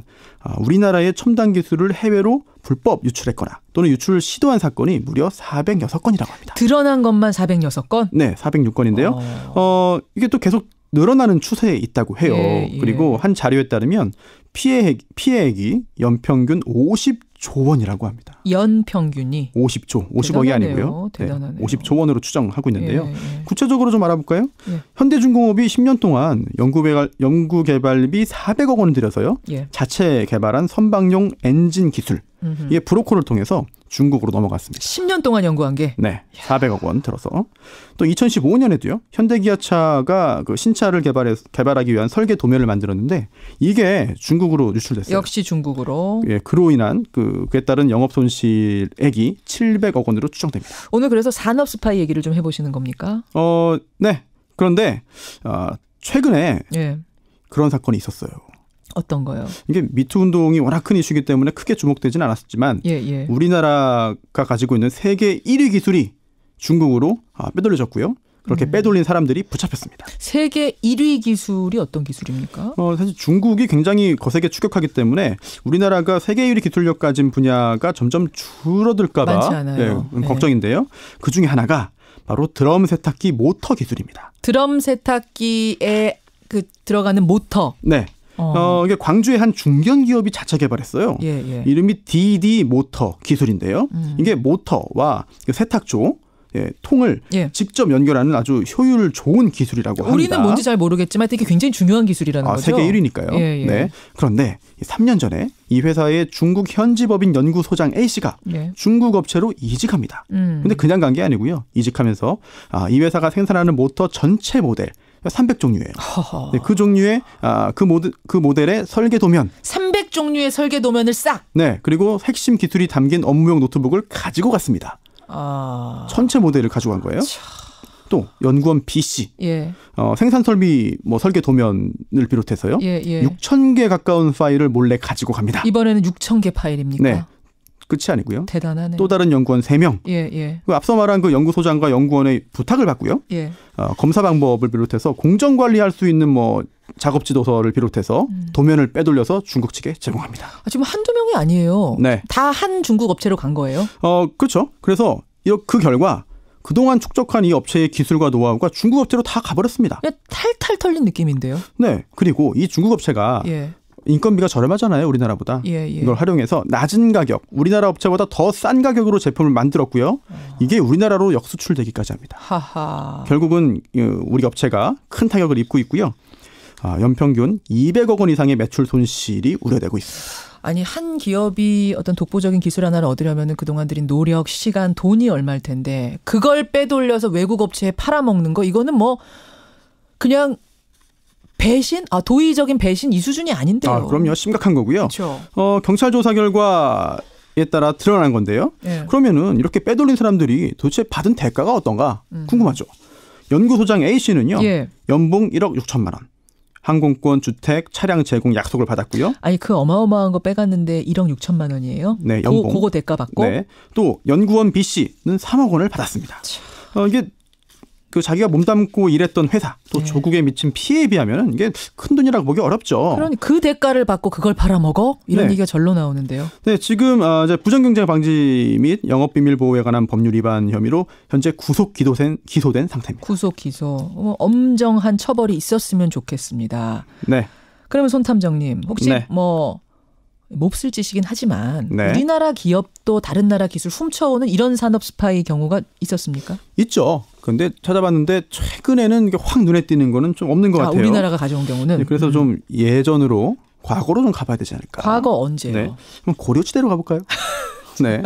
우리나라의 첨단 기술을 해외로 불법 유출했거나 또는 유출을 시도한 사건이 무려 406건이라고 합니다. 드러난 것만 406건? 네, 406건인데요. 이게 또 계속 늘어나는 추세에 있다고 해요. 그리고 한 자료에 따르면 피해액이 연평균 50조 50조 원이라고 합니다. 연평균이 50조, 50억이 아니고요. 대단하네요. 50조 원으로 추정하고 있는데요. 예. 구체적으로 좀 알아볼까요? 예. 현대중공업이 10년 동안 연구개발비 400억 원을 들여서요. 예. 자체 개발한 선박용 엔진 기술, 이게 브로커를 통해서 중국으로 넘어갔습니다. 10년 동안 연구한 게? 네. 400억 원 들어서. 또 2015년에도요. 현대기아차가 그 신차를 개발하기 위한 설계 도면을 만들었는데 이게 중국으로 유출됐어요. 역시 중국으로. 예, 그로 인한 그에 따른 영업 손실액이 700억 원으로 추정됩니다. 오늘 그래서 산업 스파이 얘기를 좀 해보시는 겁니까? 네. 그런데 최근에 예. 그런 사건이 있었어요. 어떤 거요? 이게 미투 운동이 워낙 큰 이슈이기 때문에 크게 주목되진 않았지만 우리나라가 가지고 있는 세계 1위 기술이 중국으로 빼돌려졌고요. 그렇게 빼돌린 사람들이 붙잡혔습니다. 세계 1위 기술이 어떤 기술입니까? 사실 중국이 굉장히 거세게 추격하기 때문에 우리나라가 세계 1위 기술력 가진 분야가 점점 줄어들까 봐 많지 않아요. 걱정인데요. 그중에 하나가 바로 드럼 세탁기 모터 기술입니다. 드럼 세탁기에 들어가는 모터. 네. 이게 광주의 한 중견 기업이 자체 개발했어요. 이름이 DD 모터 기술인데요. 이게 모터와 세탁조 통을 직접 연결하는 아주 효율 좋은 기술이라고 합니다. 우리는 뭔지 잘 모르겠지만 되게 굉장히 중요한 기술이라는 거죠. 세계 1위니까요. 네. 그런데 3년 전에 이 회사의 중국 현지법인 연구소장 A씨가 중국 업체로 이직합니다. 근데 그냥 간 게 아니고요. 이직하면서 이 회사가 생산하는 모터 전체 모델 300종류예요. 네, 그 종류의 그 모델의 설계 도면 300종류의 설계 도면을 싹. 네, 그리고 핵심 기술이 담긴 업무용 노트북을 가지고 갔습니다. 전체 모델을 가져간 거예요. 또 연구원 B씨 생산 설비 설계 도면을 비롯해서요. 6,000개 가까운 파일을 몰래 가지고 갑니다. 이번에는 6,000개 파일입니까? 네. 끝이 아니고요. 대단하네. 또 다른 연구원 3명. 앞서 말한 그 연구소장과 연구원의 부탁을 받고요. 검사 방법을 비롯해서 공정 관리할 수 있는 작업 지도서를 비롯해서 도면을 빼돌려서 중국 측에 제공합니다. 지금 한두 명이 아니에요. 네. 다 한 중국 업체로 간 거예요? 그렇죠. 그래서 그 결과 그동안 축적한 이 업체의 기술과 노하우가 중국 업체로 다 가버렸습니다. 탈탈 털린 느낌인데요. 네. 그리고 이 중국 업체가 인건비가 저렴하잖아요. 우리나라보다. 이걸 활용해서 낮은 가격, 우리나라 업체보다 더 싼 가격으로 제품을 만들었고요. 이게 우리나라로 역수출되기까지 합니다. 결국은 우리 업체가 큰 타격을 입고 있고요. 연평균 200억 원 이상의 매출 손실이 우려되고 있습니다. 아니 한 기업이 어떤 독보적인 기술 하나를 얻으려면 그동안 들인 노력, 시간, 돈이 얼마일 텐데 그걸 빼돌려서 외국 업체에 팔아먹는 거 이거는 그냥 배신? 도의적인 배신 이 수준이 아닌데요. 그럼요. 심각한 거고요. 그렇죠. 경찰 조사 결과에 따라 드러난 건데요. 그러면은 이렇게 빼돌린 사람들이 도대체 받은 대가가 어떤가 궁금하죠. 연구소장 A씨는요. 연봉 1억 6천만 원. 항공권, 주택, 차량 제공 약속을 받았고요. 아니 그 어마어마한 거 빼갔는데 1억 6천만 원이에요? 네. 연봉. 그거 대가 받고? 네. 또 연구원 B씨는 3억 원을 받았습니다. 이게 자기가 몸담고 일했던 회사 또 조국에 미친 피해에 비하면 이게 큰 돈이라고 보기 어렵죠. 그러니 그 대가를 받고 그걸 팔아먹어? 이런 얘기가 절로 나오는데요. 네, 지금 부정경쟁 방지 및 영업비밀 보호에 관한 법률 위반 혐의로 현재 구속 기소된 상태입니다. 구속 기소. 엄정한 처벌이 있었으면 좋겠습니다. 네. 그러면 손탐정님 혹시 몹쓸 짓이긴 하지만 우리나라 기업도 다른 나라 기술 훔쳐오는 이런 산업 스파이 경우가 있었습니까? 있죠. 그런데 찾아봤는데 최근에는 이게 확 눈에 띄는 거는 좀 없는 것 같아요. 우리나라가 가져온 경우는. 네, 그래서 좀 예전으로 과거로 좀 가봐야 되지 않을까. 과거 언제요? 네. 그럼 고려시대로 가볼까요? 네.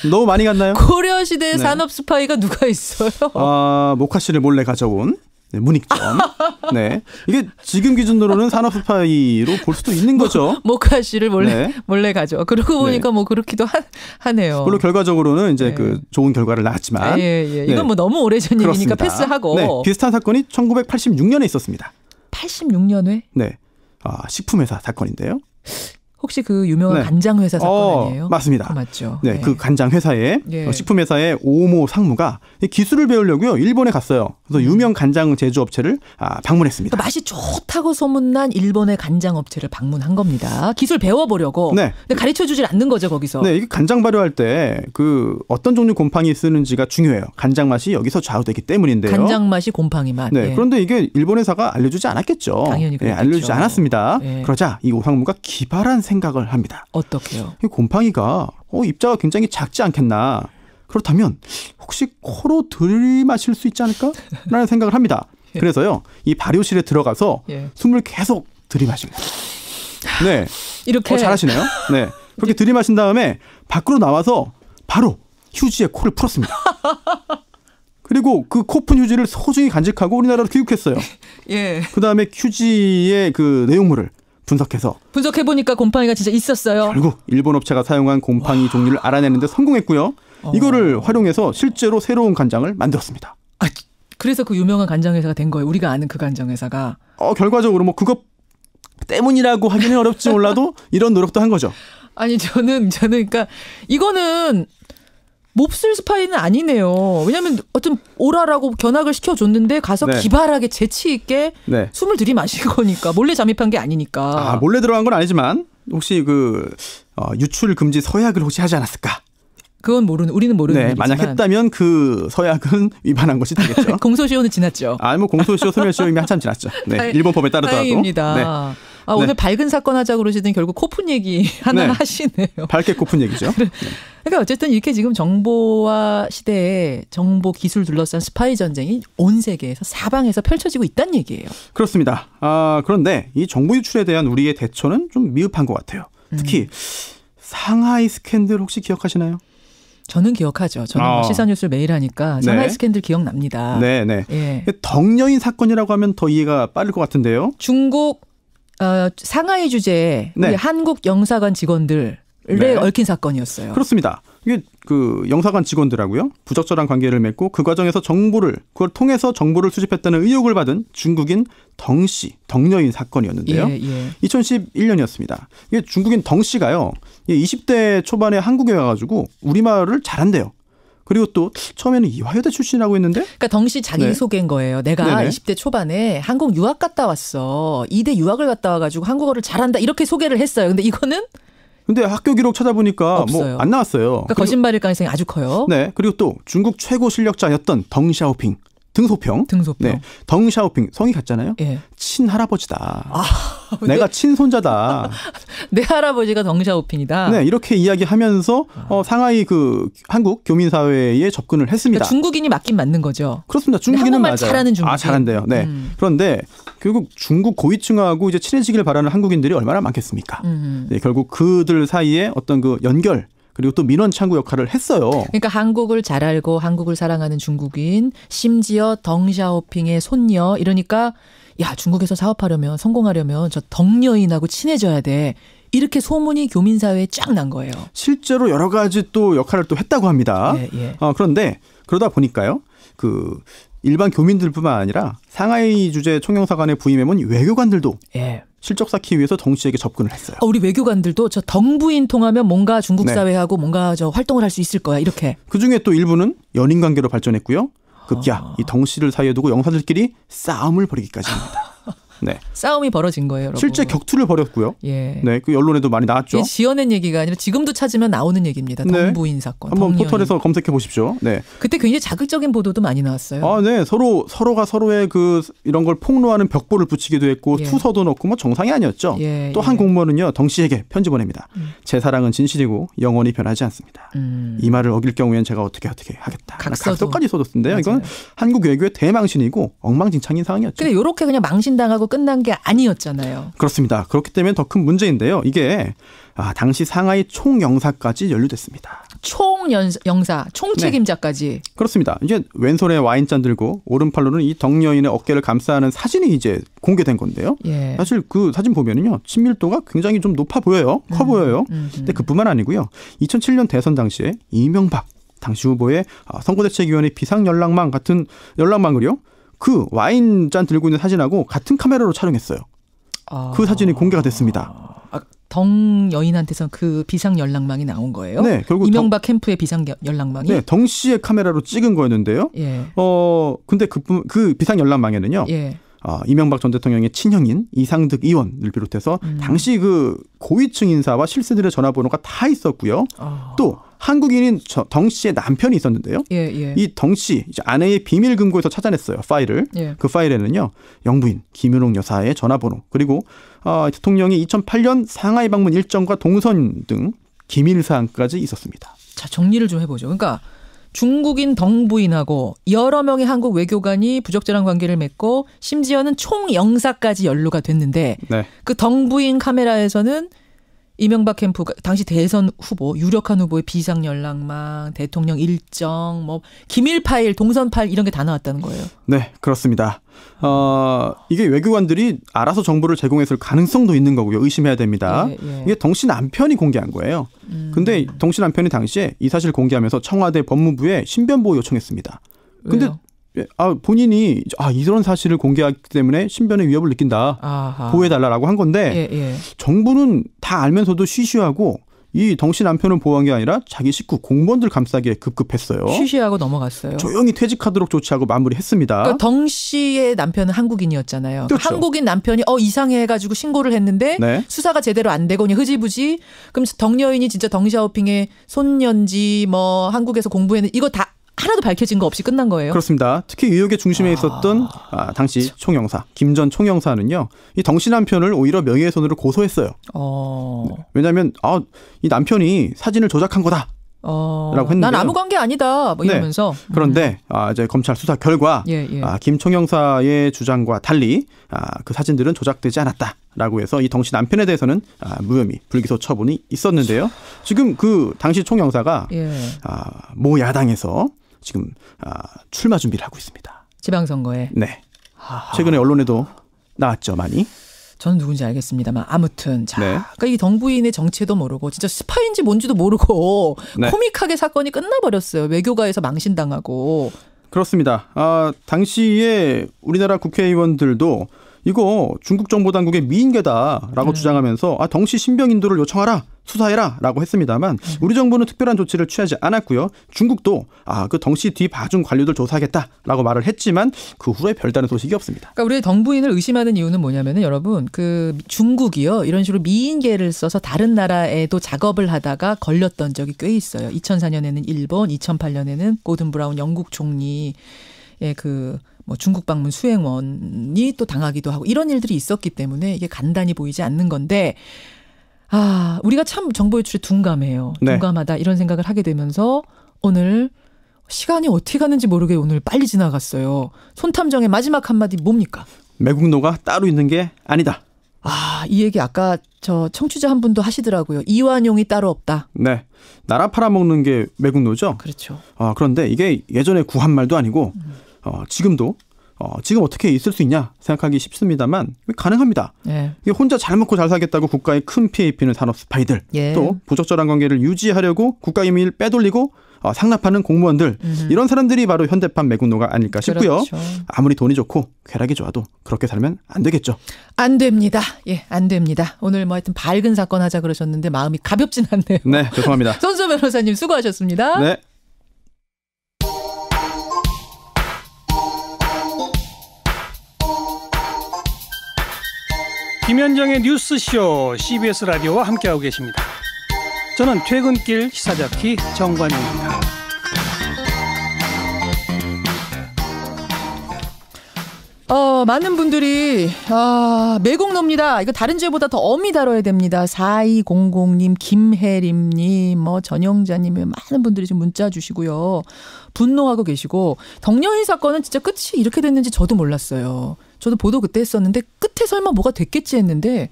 너무 많이 갔나요? 고려시대의 산업 스파이가 누가 있어요? 모카씨를 몰래 가져온 문익점. 네. 이게 지금 기준으로는 산업 스파이로 볼 수도 있는 거죠. 모카씨를 몰래 가져. 그러고 보니까 그렇기도 하네요. 물론 결과적으로는 이제 좋은 결과를 낳았지만. 이건 너무 오래전 얘기니까 패스하고. 네. 비슷한 사건이 1986년에 있었습니다. 86년에? 네. 식품회사 사건인데요. 혹시 그 유명한 간장 회사 사건 아니에요? 맞습니다. 맞죠. 그 간장 회사의 식품 회사의 오모 상무가 기술을 배우려고요 일본에 갔어요. 그래서 유명 간장 제조업체를 방문했습니다. 그러니까 맛이 좋다고 소문난 일본의 간장 업체를 방문한 겁니다. 기술 배워보려고. 네. 근데 가르쳐주질 않는 거죠 거기서. 네, 이게 간장 발효할 때 그 어떤 종류 곰팡이 쓰는지가 중요해요. 간장 맛이 여기서 좌우되기 때문인데요. 간장 맛이 곰팡이 맛. 네, 예. 그런데 이게 일본 회사가 알려주지 않았겠죠. 당연히 그렇겠죠. 네, 알려주지 않았습니다. 예. 그러자 이 오상무가 기발한 생각을 합니다. 어떻게요? 이 곰팡이가 입자가 굉장히 작지 않겠나. 그렇다면 혹시 코로 들이마실 수 있지 않을까라는 생각을 합니다. 예. 그래서요, 이 발효실에 들어가서 숨을 계속 들이마십니다. 네, 이렇게 잘하시네요. 네, 그렇게 들이마신 다음에 밖으로 나와서 바로 휴지에 코를 풀었습니다. 그리고 그 코푼 휴지를 소중히 간직하고 우리나라로 귀국했어요. 예. 그 다음에 휴지의 그 내용물을 분석해보니까 곰팡이가 진짜 있었어요. 결국 일본 업체가 사용한 곰팡이 종류를 알아내는데 성공했고요. 이거를 활용해서 실제로 새로운 간장을 만들었습니다. 그래서 그 유명한 간장 회사가 된 거예요. 우리가 아는 그 간장 회사가. 결과적으로 뭐 그거 때문이라고 하기는 어렵지 몰라도 이런 노력도 한 거죠. 아니 저는 그러니까 이거는 몹쓸 스파이는 아니네요. 왜냐하면 어떤 오라라고 견학을 시켜줬는데 가서 기발하게 재치 있게 숨을 들이마신 거니까. 몰래 잠입한 게 아니니까. 몰래 들어간 건 아니지만 혹시 유출 금지 서약을 혹시 하지 않았을까? 그건 우리는 모르는 얘기지만. 만약 했다면 그 서약은 위반한 것이 되겠죠. 공소시효는 지났죠. 공소시효, 소멸시효 이미 한참 지났죠. 네, 일본 법에 따르더라도. 다행입니다. 네. 오늘 밝은 사건 하자고 그러시더니 결국 코푼 얘기 하나 하시네요. 밝게 코푼 얘기죠. 그러니까 어쨌든 이렇게 지금 정보화 시대에 정보 기술 둘러싼 스파이 전쟁이 온 세계에서 사방에서 펼쳐지고 있다는 얘기예요. 그렇습니다. 그런데 이 정보 유출에 대한 우리의 대처는 좀 미흡한 것 같아요. 특히 상하이 스캔들 혹시 기억하시나요? 저는 기억하죠. 저는 시사뉴스를 매일 하니까 상하이 스캔들 기억납니다. 네네. 예. 덩여인 사건이라고 하면 더 이해가 빠를 것 같은데요. 중국 상하이 주재에 우리 한국 영사관 직원들에 얽힌 사건이었어요. 그렇습니다. 이게 그 영사관 직원들하고요 부적절한 관계를 맺고 그 과정에서 그걸 통해서 정보를 수집했다는 의혹을 받은 중국인 덩여인 사건이었는데요. 2011년이었습니다. 이게 중국인 덩 씨가요 20대 초반에 한국에 와가지고 우리말을 잘한대요. 그리고 또 처음에는 이화여대 출신이라고 했는데 그러니까 덩 씨 자기 소개인 거예요. 내가 20대 초반에 한국 유학 갔다 왔어. 2대 유학을 갔다 와가지고 한국어를 잘한다. 이렇게 소개를 했어요. 근데 학교 기록 찾아보니까 뭐 안 나왔어요. 그러니까 거짓말일 가능성이 아주 커요. 네. 그리고 또 중국 최고 실력자였던 덩샤오핑. 등소평. 네. 덩샤오핑 성이 같잖아요. 예. 친할아버지다. 내가 친손자다. 내 할아버지가 덩샤오핑이다. 네, 이렇게 이야기하면서 상하이 한국 교민사회에 접근을 했습니다. 그러니까 중국인이 맞긴 맞는 거죠. 그렇습니다. 중국인은 맞아요. 잘하는 중국인. 잘한대요. 네. 그런데 결국 중국 고위층하고 이제 친해지길 바라는 한국인들이 얼마나 많겠습니까? 네, 결국 그들 사이에 어떤 그 연결 그리고 또 민원 창구 역할을 했어요. 그러니까 한국을 잘 알고 한국을 사랑하는 중국인, 심지어 덩샤오핑의 손녀 이러니까 야 중국에서 사업하려면 성공하려면 저 덩여인하고 친해져야 돼. 이렇게 소문이 교민사회에 쫙 난 거예요. 실제로 여러 가지 또 역할을 또 했다고 합니다. 그런데 그러다 보니까요. 일반 교민들뿐만 아니라 상하이 주재 총영사관에 부임해온 외교관들도 실적 쌓기 위해서 덩 씨에게 접근을 했어요. 우리 외교관들도 저 덩부인 통하면 뭔가 중국 사회하고 뭔가 저 활동을 할 수 있을 거야 이렇게. 그중에 또 일부는 연인 관계로 발전했고요. 급기야 이 덩 씨를 사이에 두고 영사들끼리 싸움을 벌이기까지 합니다. 네. 싸움이 벌어진 거예요, 여러분. 실제 격투를 벌였고요. 예. 네, 그 언론에도 많이 나왔죠. 이게 지어낸 얘기가 아니라 지금도 찾으면 나오는 얘기입니다. 덩부인 사건. 한번 포털에서 검색해 보십시오. 네. 그때 굉장히 자극적인 보도도 많이 나왔어요. 네, 서로가 서로의 이런 걸 폭로하는 벽보를 붙이기도 했고 투서도 넣고 뭐 정상이 아니었죠. 또 한 공무원은요, 덩 씨에게 편지 보냅니다. 제 사랑은 진실이고 영원히 변하지 않습니다. 이 말을 어길 경우엔 제가 어떻게 하겠다. 각서까지 써줬는데요. 이건 한국 외교의 대망신이고 엉망진창인 상황이었죠. 근데 이렇게 그냥 망신당하고 끝난 게 아니었잖아요. 그렇습니다. 그렇기 때문에 더 큰 문제인데요. 이게 당시 상하이 총영사까지 연루됐습니다. 총영사, 총책임자까지. 네. 그렇습니다. 이제 왼손에 와인잔 들고 오른팔로는 이 덩여인의 어깨를 감싸는 사진이 이제 공개된 건데요. 사실 그 사진 보면은요. 친밀도가 굉장히 좀 높아 보여요. 커 보여요. 근데 그뿐만 아니고요. 2007년 대선 당시에 이명박 당시 후보의 선거대책위원회 비상연락망 같은 연락망을요. 그 와인잔 들고 있는 사진하고 같은 카메라로 촬영했어요. 그 사진이 공개가 됐습니다. 덩 여인한테서 그 비상 연락망이 나온 거예요. 네, 결국 이명박 캠프의 비상 연락망이. 네, 덩 씨의 카메라로 찍은 거였는데요. 예. 근데 그 비상 연락망에는요. 예. 이명박 전 대통령의 친형인 이상득 의원을 비롯해서 당시 그 고위층 인사와 실세들의 전화번호가 다 있었고요. 또 한국인인 덩 씨의 남편이 있었는데요. 예. 이 덩 씨 아내의 비밀 금고에서 찾아냈어요. 파일을. 예. 그 파일에는요. 영부인 김윤옥 여사의 전화번호 그리고 대통령이 2008년 상하이 방문 일정과 동선 등 기밀 사항까지 있었습니다. 자, 정리를 좀 해보죠. 그러니까 중국인 덩 부인하고 여러 명의 한국 외교관이 부적절한 관계를 맺고 심지어는 총영사까지 연루가 됐는데 네. 그 덩 부인 카메라에서는 이명박 캠프 당시 대선 후보 유력한 후보의 비상 연락망, 대통령 일정, 뭐 기밀 파일, 동선 파일 이런 게 다 나왔다는 거예요. 네, 그렇습니다. 이게 외교관들이 알아서 정보를 제공했을 가능성도 있는 거고요. 의심해야 됩니다. 예. 이게 덩 씨 남편이 공개한 거예요. 근데 덩 씨 남편이 당시에 이 사실 공개하면서 청와대 법무부에 신변보호 요청했습니다. 근데 왜요? 본인이 이런 사실을 공개하기 때문에 신변의 위협을 느낀다. 아하. 보호해달라고 한 건데 예. 정부는 다 알면서도 쉬쉬하고 이 덩 씨 남편을 보호한 게 아니라 자기 식구 공무원들 감싸기에 급급했어요. 쉬쉬하고 넘어갔어요. 조용히 퇴직하도록 조치하고 마무리했습니다. 그러니까 덩 씨의 남편은 한국인이었잖아요. 그렇죠. 한국인 남편이 이상해가지고 신고를 했는데 네. 수사가 제대로 안 되고 그냥 흐지부지. 그럼 덩 여인이 진짜 덩샤오핑의 손년지 뭐 한국에서 공부했는 이거 다 하나도 밝혀진 거 없이 끝난 거예요. 그렇습니다. 특히 의혹의 중심에 있었던 당시 총영사 김 전 총영사는요. 이 덩 씨 남편을 오히려 명예훼손으로 고소했어요. 왜냐하면 이 남편이 사진을 조작한 거다. 라고 했는데 난 아무 관계 아니다. 뭐 이러면서. 네. 그런데 이제 검찰 수사 결과 김 총영사의 주장과 달리 그 사진들은 조작되지 않았다라고 해서 이 덩 씨 남편에 대해서는 무혐의 불기소 처분이 있었는데요. 지금 그 당시 총영사가 모 야당에서 지금 출마 준비를 하고 있습니다. 지방선거에. 네. 최근에 언론에도 나왔죠, 많이. 저는 누군지 알겠습니다만 아무튼 자, 네. 그러니까 이 덩 부인의 정체도 모르고 진짜 스파인지 뭔지도 모르고 네. 코믹하게 사건이 끝나버렸어요. 외교가에서 망신당하고. 그렇습니다. 당시에 우리나라 국회의원들도 이거 중국 정보당국의 미인계다라고 주장하면서 덩 씨 신병 인도를 요청하라. 수사해라라고 했습니다만 우리 정부는 특별한 조치를 취하지 않았고요. 중국도 그 덩 씨 뒤 봐준 관료들 조사하겠다라고 말을 했지만 그 후에 별다른 소식이 없습니다. 그러니까 우리 덩 부인을 의심하는 이유는 뭐냐면은 여러분 그 중국이요 이런 식으로 미인계를 써서 다른 나라에도 작업을 하다가 걸렸던 적이 꽤 있어요. 2004년에는 일본, 2008년에는 고든 브라운 영국 총리의 뭐 중국 방문 수행원이 또 당하기도 하고 이런 일들이 있었기 때문에 이게 간단히 보이지 않는 건데. 우리가 참 정보 유출에 둔감해요. 네. 둔감하다 이런 생각을 하게 되면서 오늘 시간이 어떻게 갔는지 모르게 오늘 빨리 지나갔어요. 손탐정의 마지막 한마디 뭡니까? 매국노가 따로 있는 게 아니다. 이 얘기 아까 저 청취자 한 분도 하시더라고요. 이완용이 따로 없다. 네. 나라 팔아먹는 게 매국노죠. 그렇죠. 그런데 이게 예전에 구한 말도 아니고 지금도 지금 어떻게 있을 수 있냐 생각하기 쉽습니다만 가능합니다. 예. 이게 혼자 잘 먹고 잘 살겠다고 국가에 큰 피해 입히는 산업 스파이들 또 부적절한 관계를 유지하려고 국가 기밀 빼돌리고 상납하는 공무원들 이런 사람들이 바로 현대판 매국노가 아닐까 싶고요. 그렇죠. 아무리 돈이 좋고 쾌락이 좋아도 그렇게 살면 안 되겠죠. 안 됩니다. 예, 안 됩니다. 오늘 뭐 하여튼 밝은 사건 하자 그러셨는데 마음이 가볍진 않네요. 네, 죄송합니다. 손수 변호사님 수고하셨습니다. 네. 김현정의 뉴스쇼 CBS 라디오와 함께하고 계십니다. 저는 퇴근길 시사잡기 정관용입니다. 많은 분들이 매국노입니다. 이거 다른 지역보다 더 엄히 다뤄야 됩니다. 4200님, 김혜림님, 뭐 전영자님 많은 분들이 지금 문자 주시고요. 분노하고 계시고 덩여인 사건은 진짜 끝이 이렇게 됐는지 저도 몰랐어요. 저도 보도 그때 했었는데 끝에 설마 뭐가 됐겠지 했는데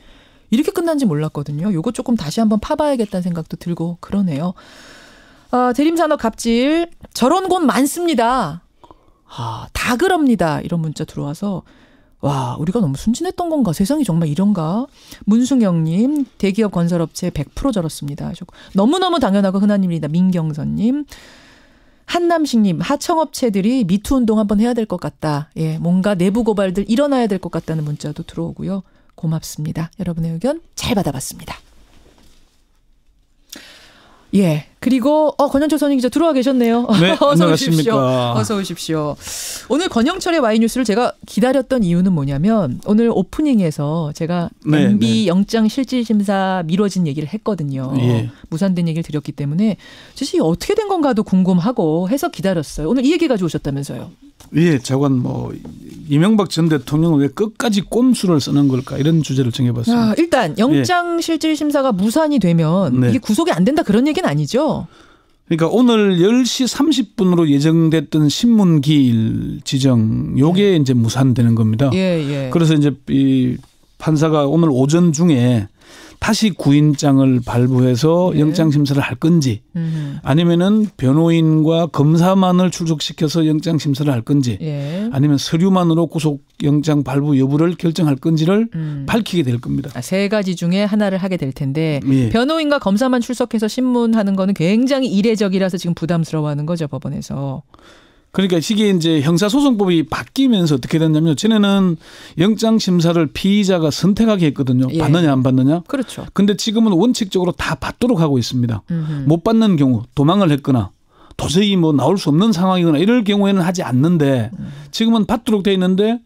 이렇게 끝난지 몰랐거든요. 요거 조금 다시 한번 파봐야겠다는 생각도 들고 그러네요. 대림산업 갑질 저런 곳 많습니다. 다 그럽니다. 이런 문자 들어와서 와 우리가 너무 순진했던 건가? 세상이 정말 이런가? 문승영님 대기업 건설업체 100% 저렇습니다. 너무너무 당연하고 흔한 일입니다. 민경선님. 한남식님 하청업체들이 미투 운동 한번 해야 될 것 같다. 예, 뭔가 내부 고발들 일어나야 될 것 같다는 문자도 들어오고요. 고맙습니다. 여러분의 의견 잘 받아봤습니다. 예. 그리고 권영철 선임 기자 들어와 계셨네요. 네, 어서 오십시오. 어서 오십시오. 오늘 권영철의 와이뉴스를 제가 기다렸던 이유는 뭐냐면 오늘 오프닝에서 제가 MB 영장 실질심사 미뤄진 얘기를 했거든요. 예. 무산된 얘기를 드렸기 때문에 사실 어떻게 된 건가도 궁금하고 해서 기다렸어요. 오늘 이 얘기 가지고 오셨다면서요. 예, 저건 이명박 전 대통령은 왜 끝까지 꼼수를 쓰는 걸까 이런 주제를 정해봤습니다. 일단 영장 실질심사가 무산이 되면 이게 구속이 안 된다 그런 얘기는 아니죠? 그러니까 오늘 10시 30분으로 예정됐던 신문기일 지정 요게 이제 무산되는 겁니다. 예. 그래서 이제 이 판사가 오늘 오전 중에 다시 구인장을 발부해서 영장 심사를 할 건지 아니면은 변호인과 검사만을 출석시켜서 영장 심사를 할 건지 아니면 서류만으로 구속 영장 발부 여부를 결정할 건지를 밝히게 될 겁니다. 세 가지 중에 하나를 하게 될 텐데 변호인과 검사만 출석해서 신문하는 거는 굉장히 이례적이라서 지금 부담스러워하는 거죠, 법원에서. 그러니까 이게 이제 형사소송법이 바뀌면서 어떻게 됐냐면 전에는 영장 심사를 피의자가 선택하게 했거든요. 받느냐 안 받느냐. 그렇죠. 근데 지금은 원칙적으로 다 받도록 하고 있습니다. 못 받는 경우 도망을 했거나 도저히 나올 수 없는 상황이거나 이럴 경우에는 하지 않는데 지금은 받도록 돼 있는데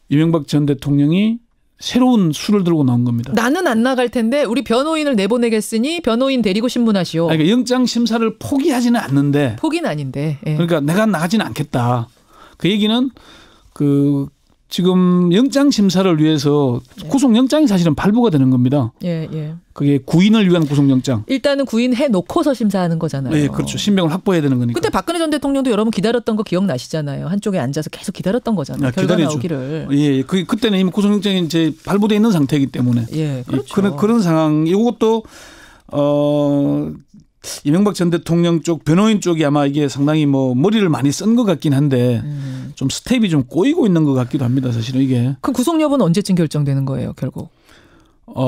이명박 전 대통령이 새로운 수를 들고 나온 겁니다. 나는 안 나갈 텐데 우리 변호인을 내보내겠으니 변호인 데리고 신문하시오. 그러니까 영장 심사를 포기하지는 않는데. 포기는 아닌데. 예. 그러니까 내가 나가지는 않겠다. 그 얘기는 지금 영장 심사를 위해서 구속영장이 사실은 발부가 되는 겁니다. 예. 그게 구인을 위한 구속영장. 일단은 구인해 놓고서 심사하는 거잖아요. 네, 그렇죠. 신병을 확보해야 되는 거니까. 그때 박근혜 전 대통령도 여러분 기다렸던 거 기억나시잖아요. 한쪽에 앉아서 계속 기다렸던 거잖아요. 결과 나오기를. 예, 그때는 이미 구속영장이 이제 발부돼 있는 상태이기 때문에. 예, 그렇죠. 그런 상황. 이것도 이명박 전 대통령 쪽 변호인 쪽이 아마 이게 상당히 머리를 많이 쓴 것 같긴 한데 좀 스텝이 좀 꼬이고 있는 것 같기도 합니다. 사실은 이게. 그럼 구속 여부는 언제쯤 결정되는 거예요, 결국?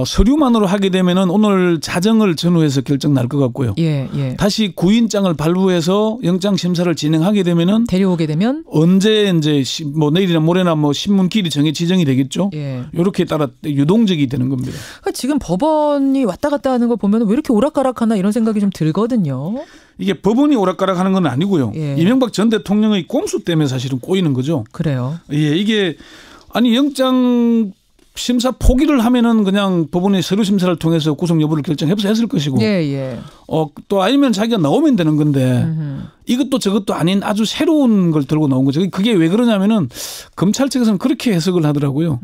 서류만으로 하게 되면은 오늘 자정을 전후해서 결정 날 것 같고요. 예. 다시 구인장을 발부해서 영장 심사를 진행하게 되면은 데려오게 되면 언제 이제 내일이나 모레나 신문길이 지정이 되겠죠. 예. 이렇게 따라 유동적이 되는 겁니다. 그러니까 지금 법원이 왔다 갔다 하는 거 보면 왜 이렇게 오락가락하나 이런 생각이 좀 들거든요. 이게 법원이 오락가락하는 건 아니고요. 예. 이명박 전 대통령의 꼼수 때문에 사실은 꼬이는 거죠. 그래요. 예, 이게 영장 심사 포기를 하면은 그냥 법원의 서류 심사를 통해서 구속 여부를 결정해서 했을 것이고. 예. 또 아니면 자기가 나오면 되는 건데 이것도 저것도 아닌 아주 새로운 걸 들고 나온 거죠. 그게 왜 그러냐면은 검찰 측에서는 그렇게 해석을 하더라고요.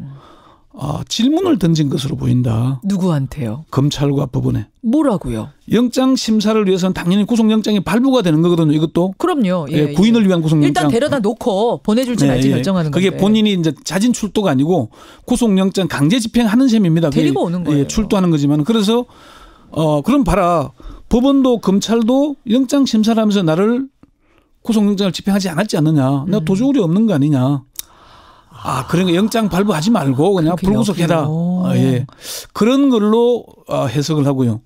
질문을 던진 것으로 보인다. 누구한테요? 검찰과 법원에. 뭐라고요? 영장 심사를 위해서는 당연히 구속영장이 발부가 되는 거거든요. 이것도. 그럼요. 예, 구인을 위한 구속영장. 일단 데려다 놓고 보내줄지 말지 결정하는 건데. 그게 본인이 이제 자진 출두가 아니고 구속영장 강제 집행하는 셈입니다. 데리고 오는 거예요. 예, 출두하는 거지만 그래서 그럼 봐라. 법원도 검찰도 영장 심사를 하면서 나를 구속영장을 집행하지 않았지 않느냐. 내가 도주우려 없는 거 아니냐. 그러니까 영장 발부하지 말고 그냥 불구속해라. 예. 그런 걸로 해석을 하고요.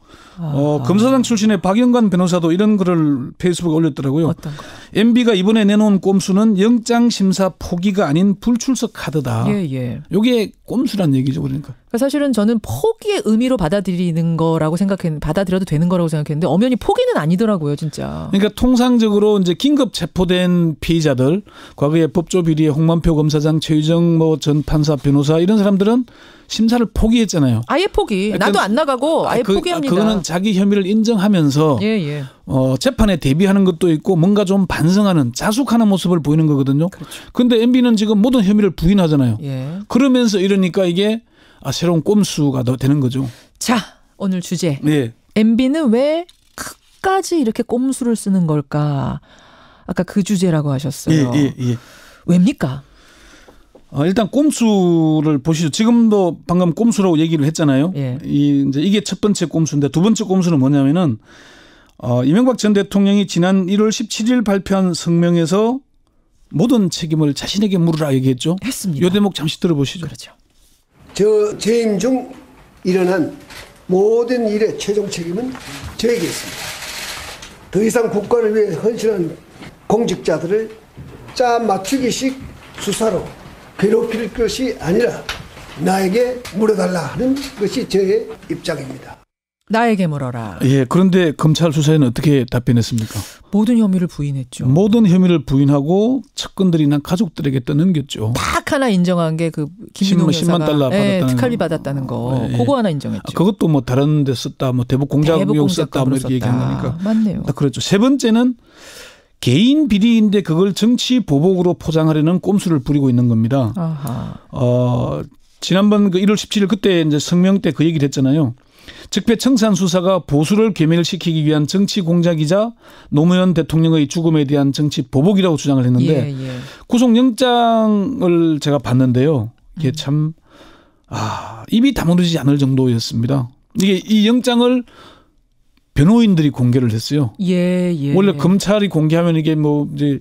검사장 출신의 박영관 변호사도 이런 글을 페이스북에 올렸더라고요. 어떤 거? MB가 이번에 내놓은 꼼수는 영장 심사 포기가 아닌 불출석 카드다. 예. 이게 꼼수란 얘기죠, 그러니까. 사실은 저는 포기의 의미로 받아들이는 거라고 받아들여도 되는 거라고 생각했는데 엄연히 포기는 아니더라고요, 진짜. 그러니까 통상적으로 이제 긴급 체포된 피의자들, 과거에 법조 비리의 홍만표 검사장, 최유정 전 판사, 변호사 이런 사람들은 심사를 포기했잖아요. 아예 포기. 나도 안 나가고 아예 포기합니다. 그거는 자기 혐의를 인정하면서 예. 재판에 대비하는 것도 있고 뭔가 좀 반성하는 자숙하는 모습을 보이는 거거든요. 그런데 그렇죠. MB는 지금 모든 혐의를 부인하잖아요. 예. 그러면서 이러니까 이게 새로운 꼼수가 되는 거죠. 자, 오늘 주제. 예. MB는 왜 끝까지 이렇게 꼼수를 쓰는 걸까? 아까 그 주제라고 하셨어요. 예. 왜입니까? 일단 꼼수를 보시죠. 지금도 방금 꼼수라고 얘기를 했잖아요. 예. 이게 첫 번째 꼼수인데 두 번째 꼼수는 뭐냐면은 이명박 전 대통령이 지난 1월 17일 발표한 성명에서 모든 책임을 자신에게 물으라 얘기했죠. 했습니다. 이 대목 잠시 들어보시죠. 그렇죠. 저 재임 중 일어난 모든 일의 최종 책임은 저에게 있습니다. 더 이상 국가를 위해 헌신한 공직자들을 짜 맞추기식 수사로 괴롭힐 것이 아니라 나에게 물어달라 하는 것이 저의 입장입니다. 나에게 물어라. 예, 그런데 검찰 수사에는 어떻게 답변했습니까? 모든 혐의를 부인했죠. 모든 혐의를 부인하고 측근들이나 가족들에게 떠넘겼죠. 딱 하나 인정한 게 그 김민호 여사가 10만 달러 받았다는 특활비 받았다는 거. 그거 하나 인정했죠. 그것도 뭐 다른 데 썼다, 뭐 대북 공작용 썼다, 뭐 이렇게 얘기한 거니까. 맞네요. 그렇죠. 세 번째는 개인 비리인데 그걸 정치 보복으로 포장하려는 꼼수를 부리고 있는 겁니다. 아하. 지난번 그 1월 17일 그때 이제 성명 때 그 얘기를 했잖아요. 적폐청산 수사가 보수를 괴멸시키기 위한 정치 공작이자 노무현 대통령의 죽음에 대한 정치 보복이라고 주장을 했는데 구속영장을 제가 봤는데요. 이게 참 입이 다물어지지 않을 정도였습니다. 이게 이 영장을 변호인들이 공개를 했어요. 원래 검찰이 공개하면 이게 뭐 이제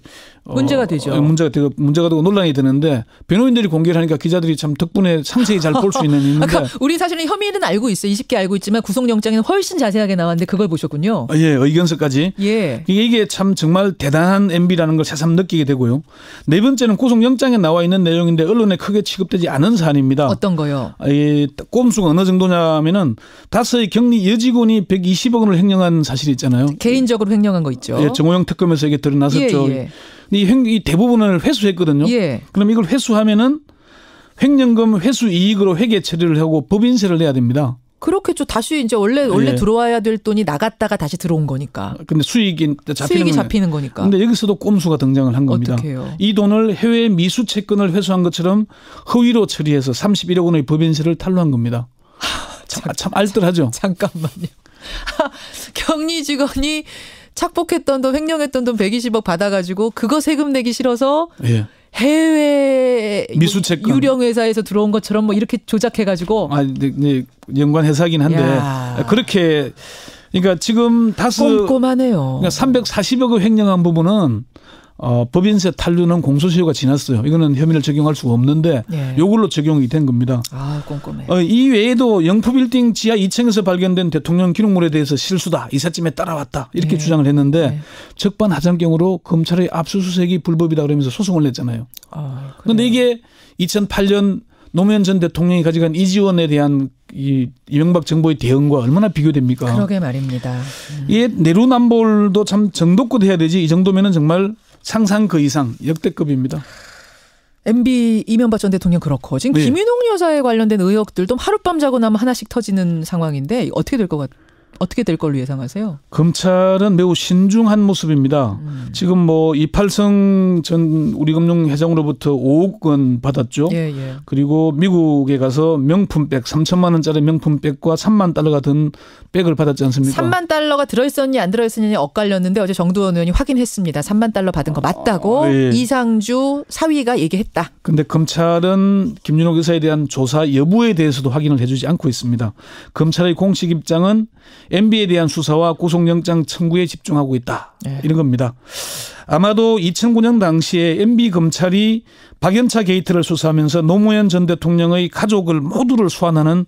문제가 되죠. 문제가 되고 논란이 되는데 변호인들이 공개를 하니까 기자들이 참 덕분에 상세히 잘 볼 수 있는데. 그러니까 우리 사실은 혐의는 알고 있어요. 20개 알고 있지만 구속영장에는 훨씬 자세하게 나왔는데 그걸 보셨군요. 예, 의견서까지. 이게 참 정말 대단한 MB라는 걸 새삼 느끼게 되고요. 네 번째는 구속영장에 나와 있는 내용인데 언론에 크게 취급되지 않은 사안입니다. 어떤 거요? 꼼수가 어느 정도냐면은 다스의 격리 여직원이 120억 원을 횡령한 사실이 있잖아요. 개인적으로 횡령한 거 있죠. 예, 정호영 특검에서 이게 드러났었죠. 이 대부분을 회수했거든요. 그럼 이걸 회수하면은 횡령금 회수 이익으로 회계 처리를 하고 법인세를 내야 됩니다. 그렇겠죠. 다시 이제 원래 들어와야 될 돈이 나갔다가 다시 들어온 거니까. 근데 수익이 잡히는 거니까. 근데 여기서도 꼼수가 등장을 한 겁니다. 어떡해요? 이 돈을 해외 미수 채권을 회수한 것처럼 허위로 처리해서 31억 원의 법인세를 탈루한 겁니다. 참 알뜰하죠. 잠깐만요. 격리 직원이 착복했던 돈, 횡령했던 돈 120억 받아가지고 그거 세금 내기 싫어서 해외 미수채권 유령 회사에서 들어온 것처럼 뭐 이렇게 조작해가지고 연관 회사긴 한데 그렇게 그러니까 지금 다스 꼼꼼하네요. 그러니까 340억을 횡령한 부분은 법인세 탈루는 공소시효가 지났어요. 이거는 혐의를 적용할 수가 없는데 이걸로 적용이 된 겁니다. 꼼꼼해. 이 외에도 영포빌딩 지하 2층에서 발견된 대통령 기록물에 대해서 실수다. 이삿짐에 따라왔다. 이렇게 주장을 했는데 적반하장경으로 검찰의 압수수색이 불법이다 그러면서 소송을 냈잖아요. 그런데 이게 2008년 노무현 전 대통령이 가져간 이지원에 대한 이 이명박 정부의 대응과 얼마나 비교됩니까? 그러게 말입니다. 이게 내로남불도 참 정도껏 해야 되지. 이 정도면은 정말 상상 그 이상 역대급입니다. MB 이명박 전 대통령 그렇고 지금 김윤옥 여사에 관련된 의혹들도 하룻밤 자고 나면 하나씩 터지는 상황인데 어떻게 될 걸로 예상하세요? 검찰은 매우 신중한 모습입니다. 지금 뭐 이팔성 전 우리금융회장으로부터 5억 원 받았죠. 그리고 미국에 가서 명품백 3천만 원짜리 명품백과 3만 달러가 든 백을 받았지 않습니까? 3만 달러가 들어있었니 안 들어있었니 엇갈렸는데 어제 정두원 의원이 확인했습니다. 3만 달러 받은 거 맞다고 이상주 사위가 얘기했다. 그런데 검찰은 김윤옥 여사에 대한 조사 여부에 대해서도 확인을 해주지 않고 있습니다. 검찰의 공식 입장은 MB에 대한 수사와 구속영장 청구에 집중하고 있다. 이런 겁니다. 아마도 2009년 당시에 MB 검찰이 박연차 게이트를 수사하면서 노무현 전 대통령의 가족을 모두를 소환하는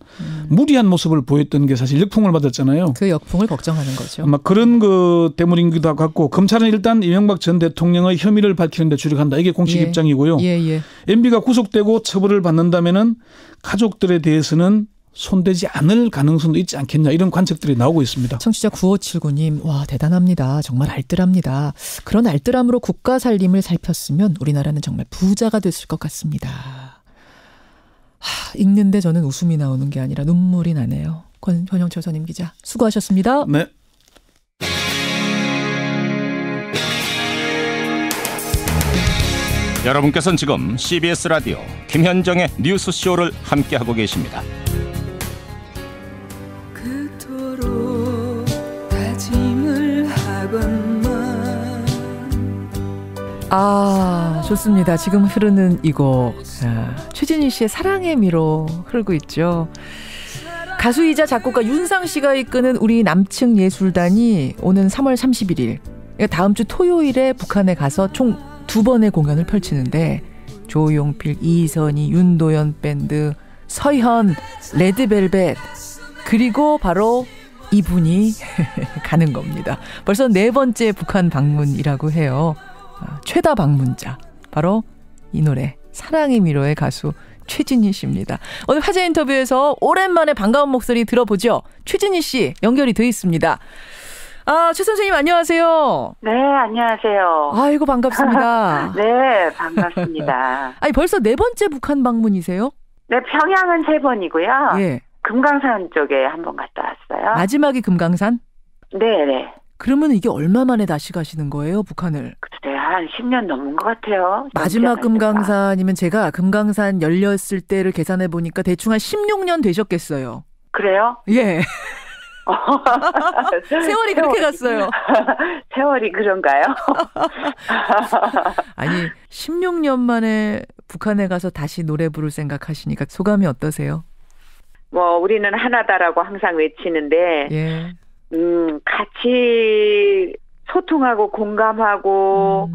무리한 모습을 보였던 게 사실 역풍을 받았잖아요. 그 역풍을 걱정하는 거죠. 아마 그런 그 때문이기도 같고 검찰은 일단 이명박 전 대통령의 혐의를 밝히는 데 주력한다. 이게 공식 입장이고요. MB가 구속되고 처벌을 받는다면은 가족들에 대해서는 손대지 않을 가능성도 있지 않겠냐 이런 관측들이 나오고 있습니다. 청취자 9579님 와 대단합니다. 정말 알뜰합니다. 그런 알뜰함으로 국가 살림을 살폈으면 우리나라는 정말 부자가 됐을 것 같습니다. 읽는데 저는 웃음이 나오는 게 아니라 눈물이 나네요. 권영철 선임 기자 수고하셨습니다. 네. 여러분께서는 지금 CBS 라디오 김현정의 뉴스쇼를 함께하고 계십니다. 좋습니다. 지금 흐르는 이 곡 최진희 씨의 사랑의 미로 흐르고 있죠. 가수이자 작곡가 윤상 씨가 이끄는 우리 남측 예술단이 오는 3월 31일 다음 주 토요일에 북한에 가서 총 2번의 공연을 펼치는데 조용필, 이선희, 윤도현 밴드, 서현, 레드벨벳 그리고 바로 이분이 가는 겁니다. 벌써 4번째 북한 방문이라고 해요. 최다 방문자 바로 이 노래 사랑의 미로의 가수 최진희 씨입니다. 오늘 화제 인터뷰에서 오랜만에 반가운 목소리 들어보죠. 최진희 씨 연결이 돼 있습니다. 최 선생님 안녕하세요. 네, 안녕하세요. 아이고 반갑습니다. 네, 반갑습니다. 아니 벌써 4번째 북한 방문이세요? 네, 평양은 3번이고요. 예. 금강산 쪽에 한번 갔다 왔어요. 마지막이 금강산? 네. 그러면 이게 얼마 만에 다시 가시는 거예요, 북한을? 글쎄요, 한 10년 넘은 것 같아요. 마지막 금강산이면 제가 금강산 열렸을 때를 계산해 보니까 대충 한 16년 되셨겠어요. 그래요? 예. 세월이 그렇게 갔어요. 세월이 그런가요? 아니 16년 만에 북한에 가서 다시 노래 부를 생각하시니까 소감이 어떠세요? 뭐 우리는 하나다라고 항상 외치는데 예. 같이 소통하고 공감하고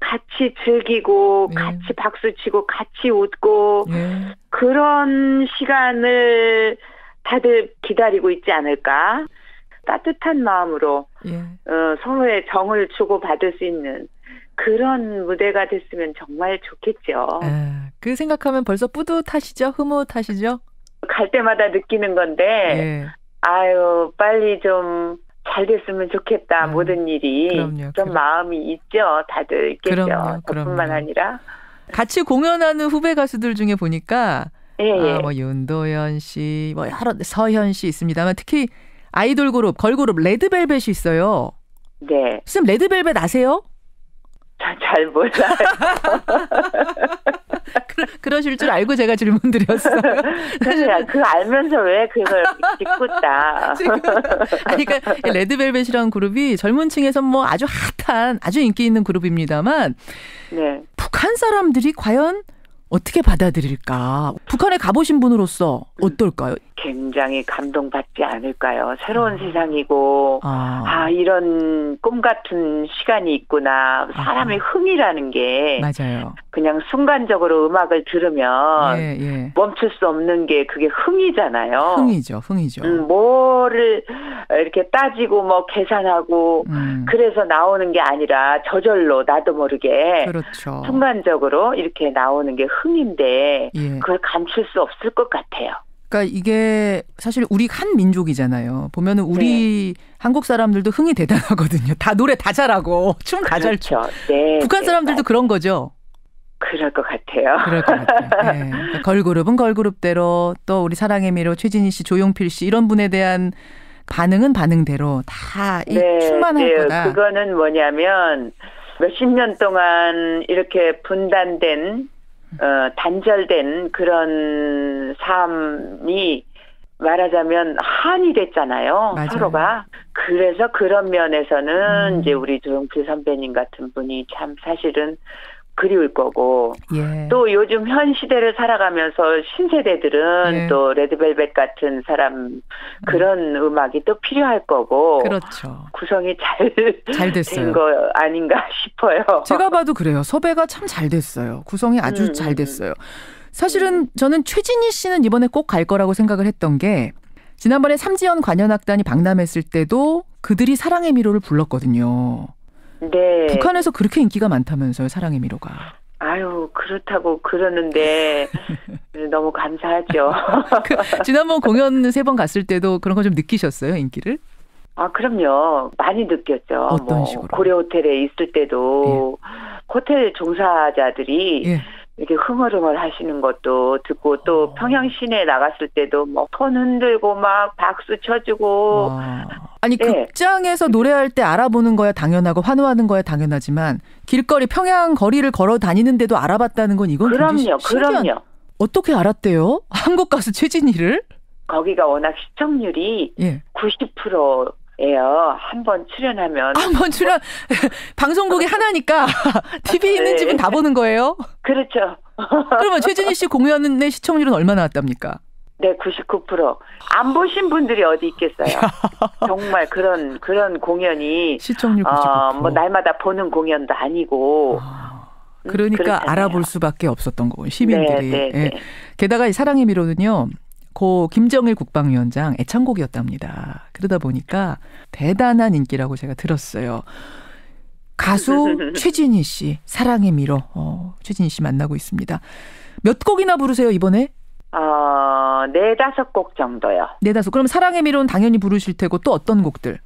같이 즐기고 예. 같이 박수치고 같이 웃고 예. 그런 시간을 다들 기다리고 있지 않을까? 따뜻한 마음으로 예. 서로의 정을 주고받을 수 있는 그런 무대가 됐으면 정말 좋겠죠. 그 생각하면 벌써 뿌듯하시죠? 흐뭇하시죠? 갈 때마다 느끼는 건데 예. 아유 빨리 좀 잘 됐으면 좋겠다. 모든 일이 그럼요, 그런 마음이 있죠. 다들 있겠죠. 저뿐만 아니라 같이 공연하는 후배 가수들 중에 보니까 예. 뭐 윤도현 씨, 뭐 여러 서현 씨 있습니다만 특히 아이돌 그룹, 걸그룹 레드벨벳이 있어요. 네. 선생님 레드벨벳 아세요? 잘 몰라요. 그러실 줄 알고 제가 질문 드렸어요. 사실 그 알면서 왜 그걸 짚었다. 아니, 그러니까 레드벨벳이라는 그룹이 젊은 층에서 뭐 아주 핫한, 아주 인기 있는 그룹입니다만 네. 북한 사람들이 과연 어떻게 받아들일까? 북한에 가보신 분으로서 어떨까요? 굉장히 감동받지 않을까요? 새로운 세상이고 이런 꿈 같은 시간이 있구나. 사람의 흥이라는 게 맞아요. 그냥 순간적으로 음악을 들으면 예. 멈출 수 없는 게 그게 흥이잖아요. 흥이죠. 뭐를 이렇게 따지고 뭐 계산하고 그래서 나오는 게 아니라 저절로 나도 모르게 그렇죠. 순간적으로 이렇게 나오는 게 흥인데 예. 그걸 감출 수 없을 것 같아요. 그러니까 이게 사실 우리 한 민족이잖아요. 보면은 우리 한국 사람들도 흥이 대단하거든요. 다 노래 다 잘하고 춤 다 잘 춰. 네, 북한 사람들도 그런 거죠. 그럴 것 같아요. 그럴 것 같아요. 네. 그러니까 걸그룹은 걸그룹대로 또 우리 사랑의 미로 최진희 씨, 조용필 씨 이런 분에 대한 반응은 반응대로 다 충만할 거다. 그거는 뭐냐면 몇십 년 동안 이렇게 분단된 단절된 그런 삶이 말하자면 한이 됐잖아요. 맞아요. 서로가. 그래서 그런 면에서는 이제 우리 조용필 선배님 같은 분이 참 사실은 그리울 거고 예. 또 요즘 현 시대를 살아가면서 신세대들은 예. 또 레드벨벳 같은 사람 그런 음악이 또 필요할 거고 그렇죠. 구성이 잘 됐어요. 된 거 아닌가 싶어요. 제가 봐도 그래요. 섭외가 참 잘 됐어요. 구성이 아주 잘 됐어요. 사실은 저는 최진희 씨는 이번에 꼭 갈 거라고 생각을 했던 게 지난번에 삼지연 관현악단이 방남했을 때도 그들이 사랑의 미로를 불렀거든요. 네. 북한에서 그렇게 인기가 많다면서요, 사랑의 미로가. 아유, 그렇다고 그러는데 너무 감사하죠. 지난번 공연 3번 갔을 때도 그런 거 좀 느끼셨어요, 인기를? 아, 그럼요. 많이 느꼈죠. 어떤 식으로? 고래 호텔에 있을 때도 호텔 종사자들이 이렇게 흥얼흥얼 하시는 것도 듣고 또 평양 시내에 나갔을 때도 뭐 손 흔들고 막 박수 쳐주고. 아니 극장에서 노래할 때 알아보는 거야 당연하고 환호하는 거야 당연하지만 길거리 평양 거리를 걸어 다니는데도 알아봤다는 건 이건 그럼요. 어떻게 알았대요? 한국 가수 최진희를? 거기가 워낙 시청률이 90%예요. 한번 출연하면. 한번 출연 방송국이 하나니까 TV 있는 집은 다 보는 거예요? 그렇죠. 그러면 최진희 씨 공연의 시청률은 얼마나 왔답니까? 네, 99%. 안 보신 분들이 어디 있겠어요. 정말 그런 공연이 시청률 99%. 뭐 날마다 보는 공연도 아니고. 그러니까 그렇잖아요. 알아볼 수밖에 없었던 거고 시민들이. 네. 게다가 이 사랑의 미로는요. 고 김정일 국방위원장 애창곡이었답니다. 그러다 보니까 대단한 인기라고 제가 들었어요. 가수 최진희 씨, 사랑의 미로. 최진희 씨 만나고 있습니다. 몇 곡이나 부르세요 이번에? 4-5곡 정도요. 4-5. 그럼 사랑의 미로는 당연히 부르실 테고 또 어떤 곡들?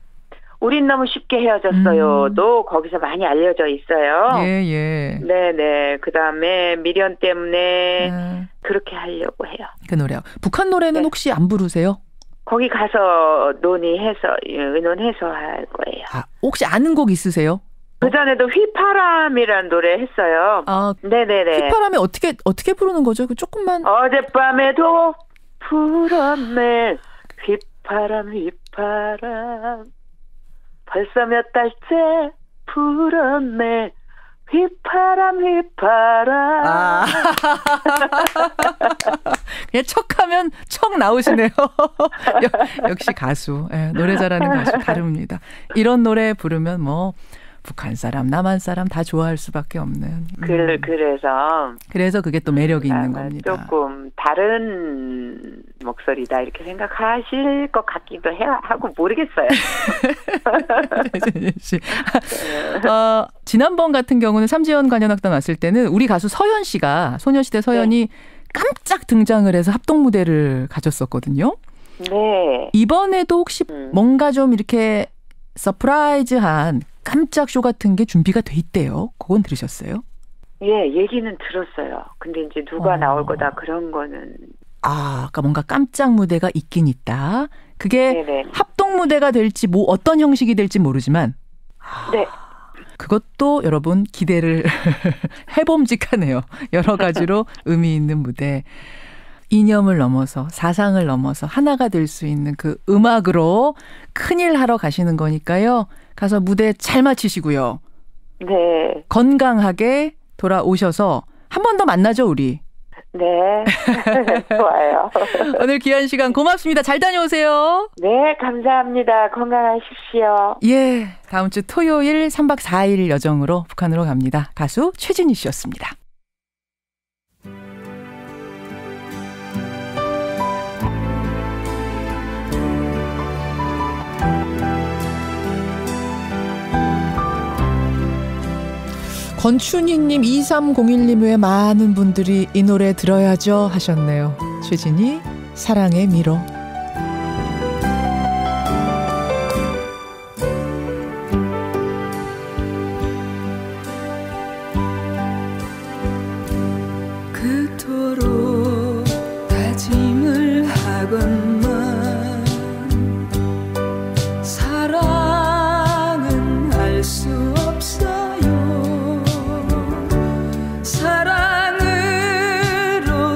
우린 너무 쉽게 헤어졌어요도 거기서 많이 알려져 있어요. 예. 네네. 그다음에 미련 때문에 그렇게 하려고 해요. 그 노래요. 북한 노래는 혹시 안 부르세요? 거기 가서 의논해서 할 거예요. 혹시 아는 곡 있으세요? 그전에도 휘파람이라는 노래 했어요. 네네네. 휘파람이 어떻게 부르는 거죠? 그 조금만. 어젯밤에도 불었네. 휘파람. 벌써 몇 달째 불었네. 휘파람. 그냥 척하면 척 나오시네요. 역시 가수. 네, 노래 잘하는 가수 다릅니다. 이런 노래 부르면 뭐 북한 사람, 남한 사람 다 좋아할 수밖에 없는. 그래서 그게 또 매력이 있는 겁니다. 조금 다른 목소리다 이렇게 생각하실 것 같기도 하고 모르겠어요. 지난번 같은 경우는 삼지연 관현악단 왔을 때는 우리 가수 서현 씨가 소녀시대 서현이 깜짝 등장을 해서 합동 무대를 가졌었거든요. 네. 이번에도 혹시 뭔가 좀 이렇게 서프라이즈한 깜짝 쇼 같은 게 준비가 돼 있대요. 그건 들으셨어요? 예, 얘기는 들었어요. 근데 이제 누가 나올 거다 그런 거는. 그러니까 뭔가 깜짝 무대가 있긴 있다. 그게 네네. 합동 무대가 될지 뭐 어떤 형식이 될지 모르지만. 네. 그것도 여러분 기대를 해봄직하네요. 여러 가지로 의미 있는 무대. 이념을 넘어서 사상을 넘어서 하나가 될 수 있는 그 음악으로 큰일 하러 가시는 거니까요. 가서 무대 잘 마치시고요. 네. 건강하게 돌아오셔서 한 번 더 만나죠, 우리. 네. 좋아요. 오늘 귀한 시간 고맙습니다. 잘 다녀오세요. 네, 감사합니다. 건강하십시오. 예, 다음 주 토요일 3박 4일 여정으로 북한으로 갑니다. 가수 최진희 씨였습니다. 권춘희님, 2301님 외에 많은 분들이 이 노래 들어야죠 하셨네요. 최진희, 사랑의 미로. 그토록 다짐을 하건만 사랑은 알 수 없어요. 사랑으로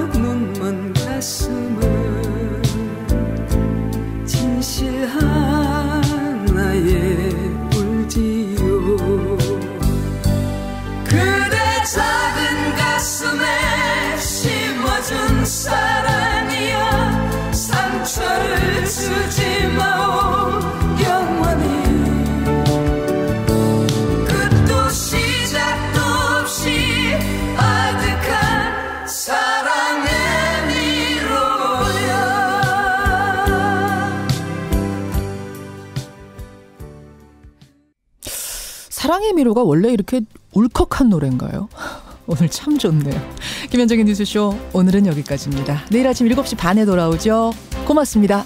눈먼 가슴은 진실하나에 울지요. 그대 작은 가슴에 심어준 사랑이야. 상처를 주지 마오 영원히. 끝도 시작도 없이 아득한 사랑의 미로야. 사랑의 미로가 원래 이렇게 울컥한 노래인가요? 오늘 참 좋네요. 김현정의 뉴스쇼 오늘은 여기까지입니다. 내일 아침 7시 반에 돌아오죠. 고맙습니다.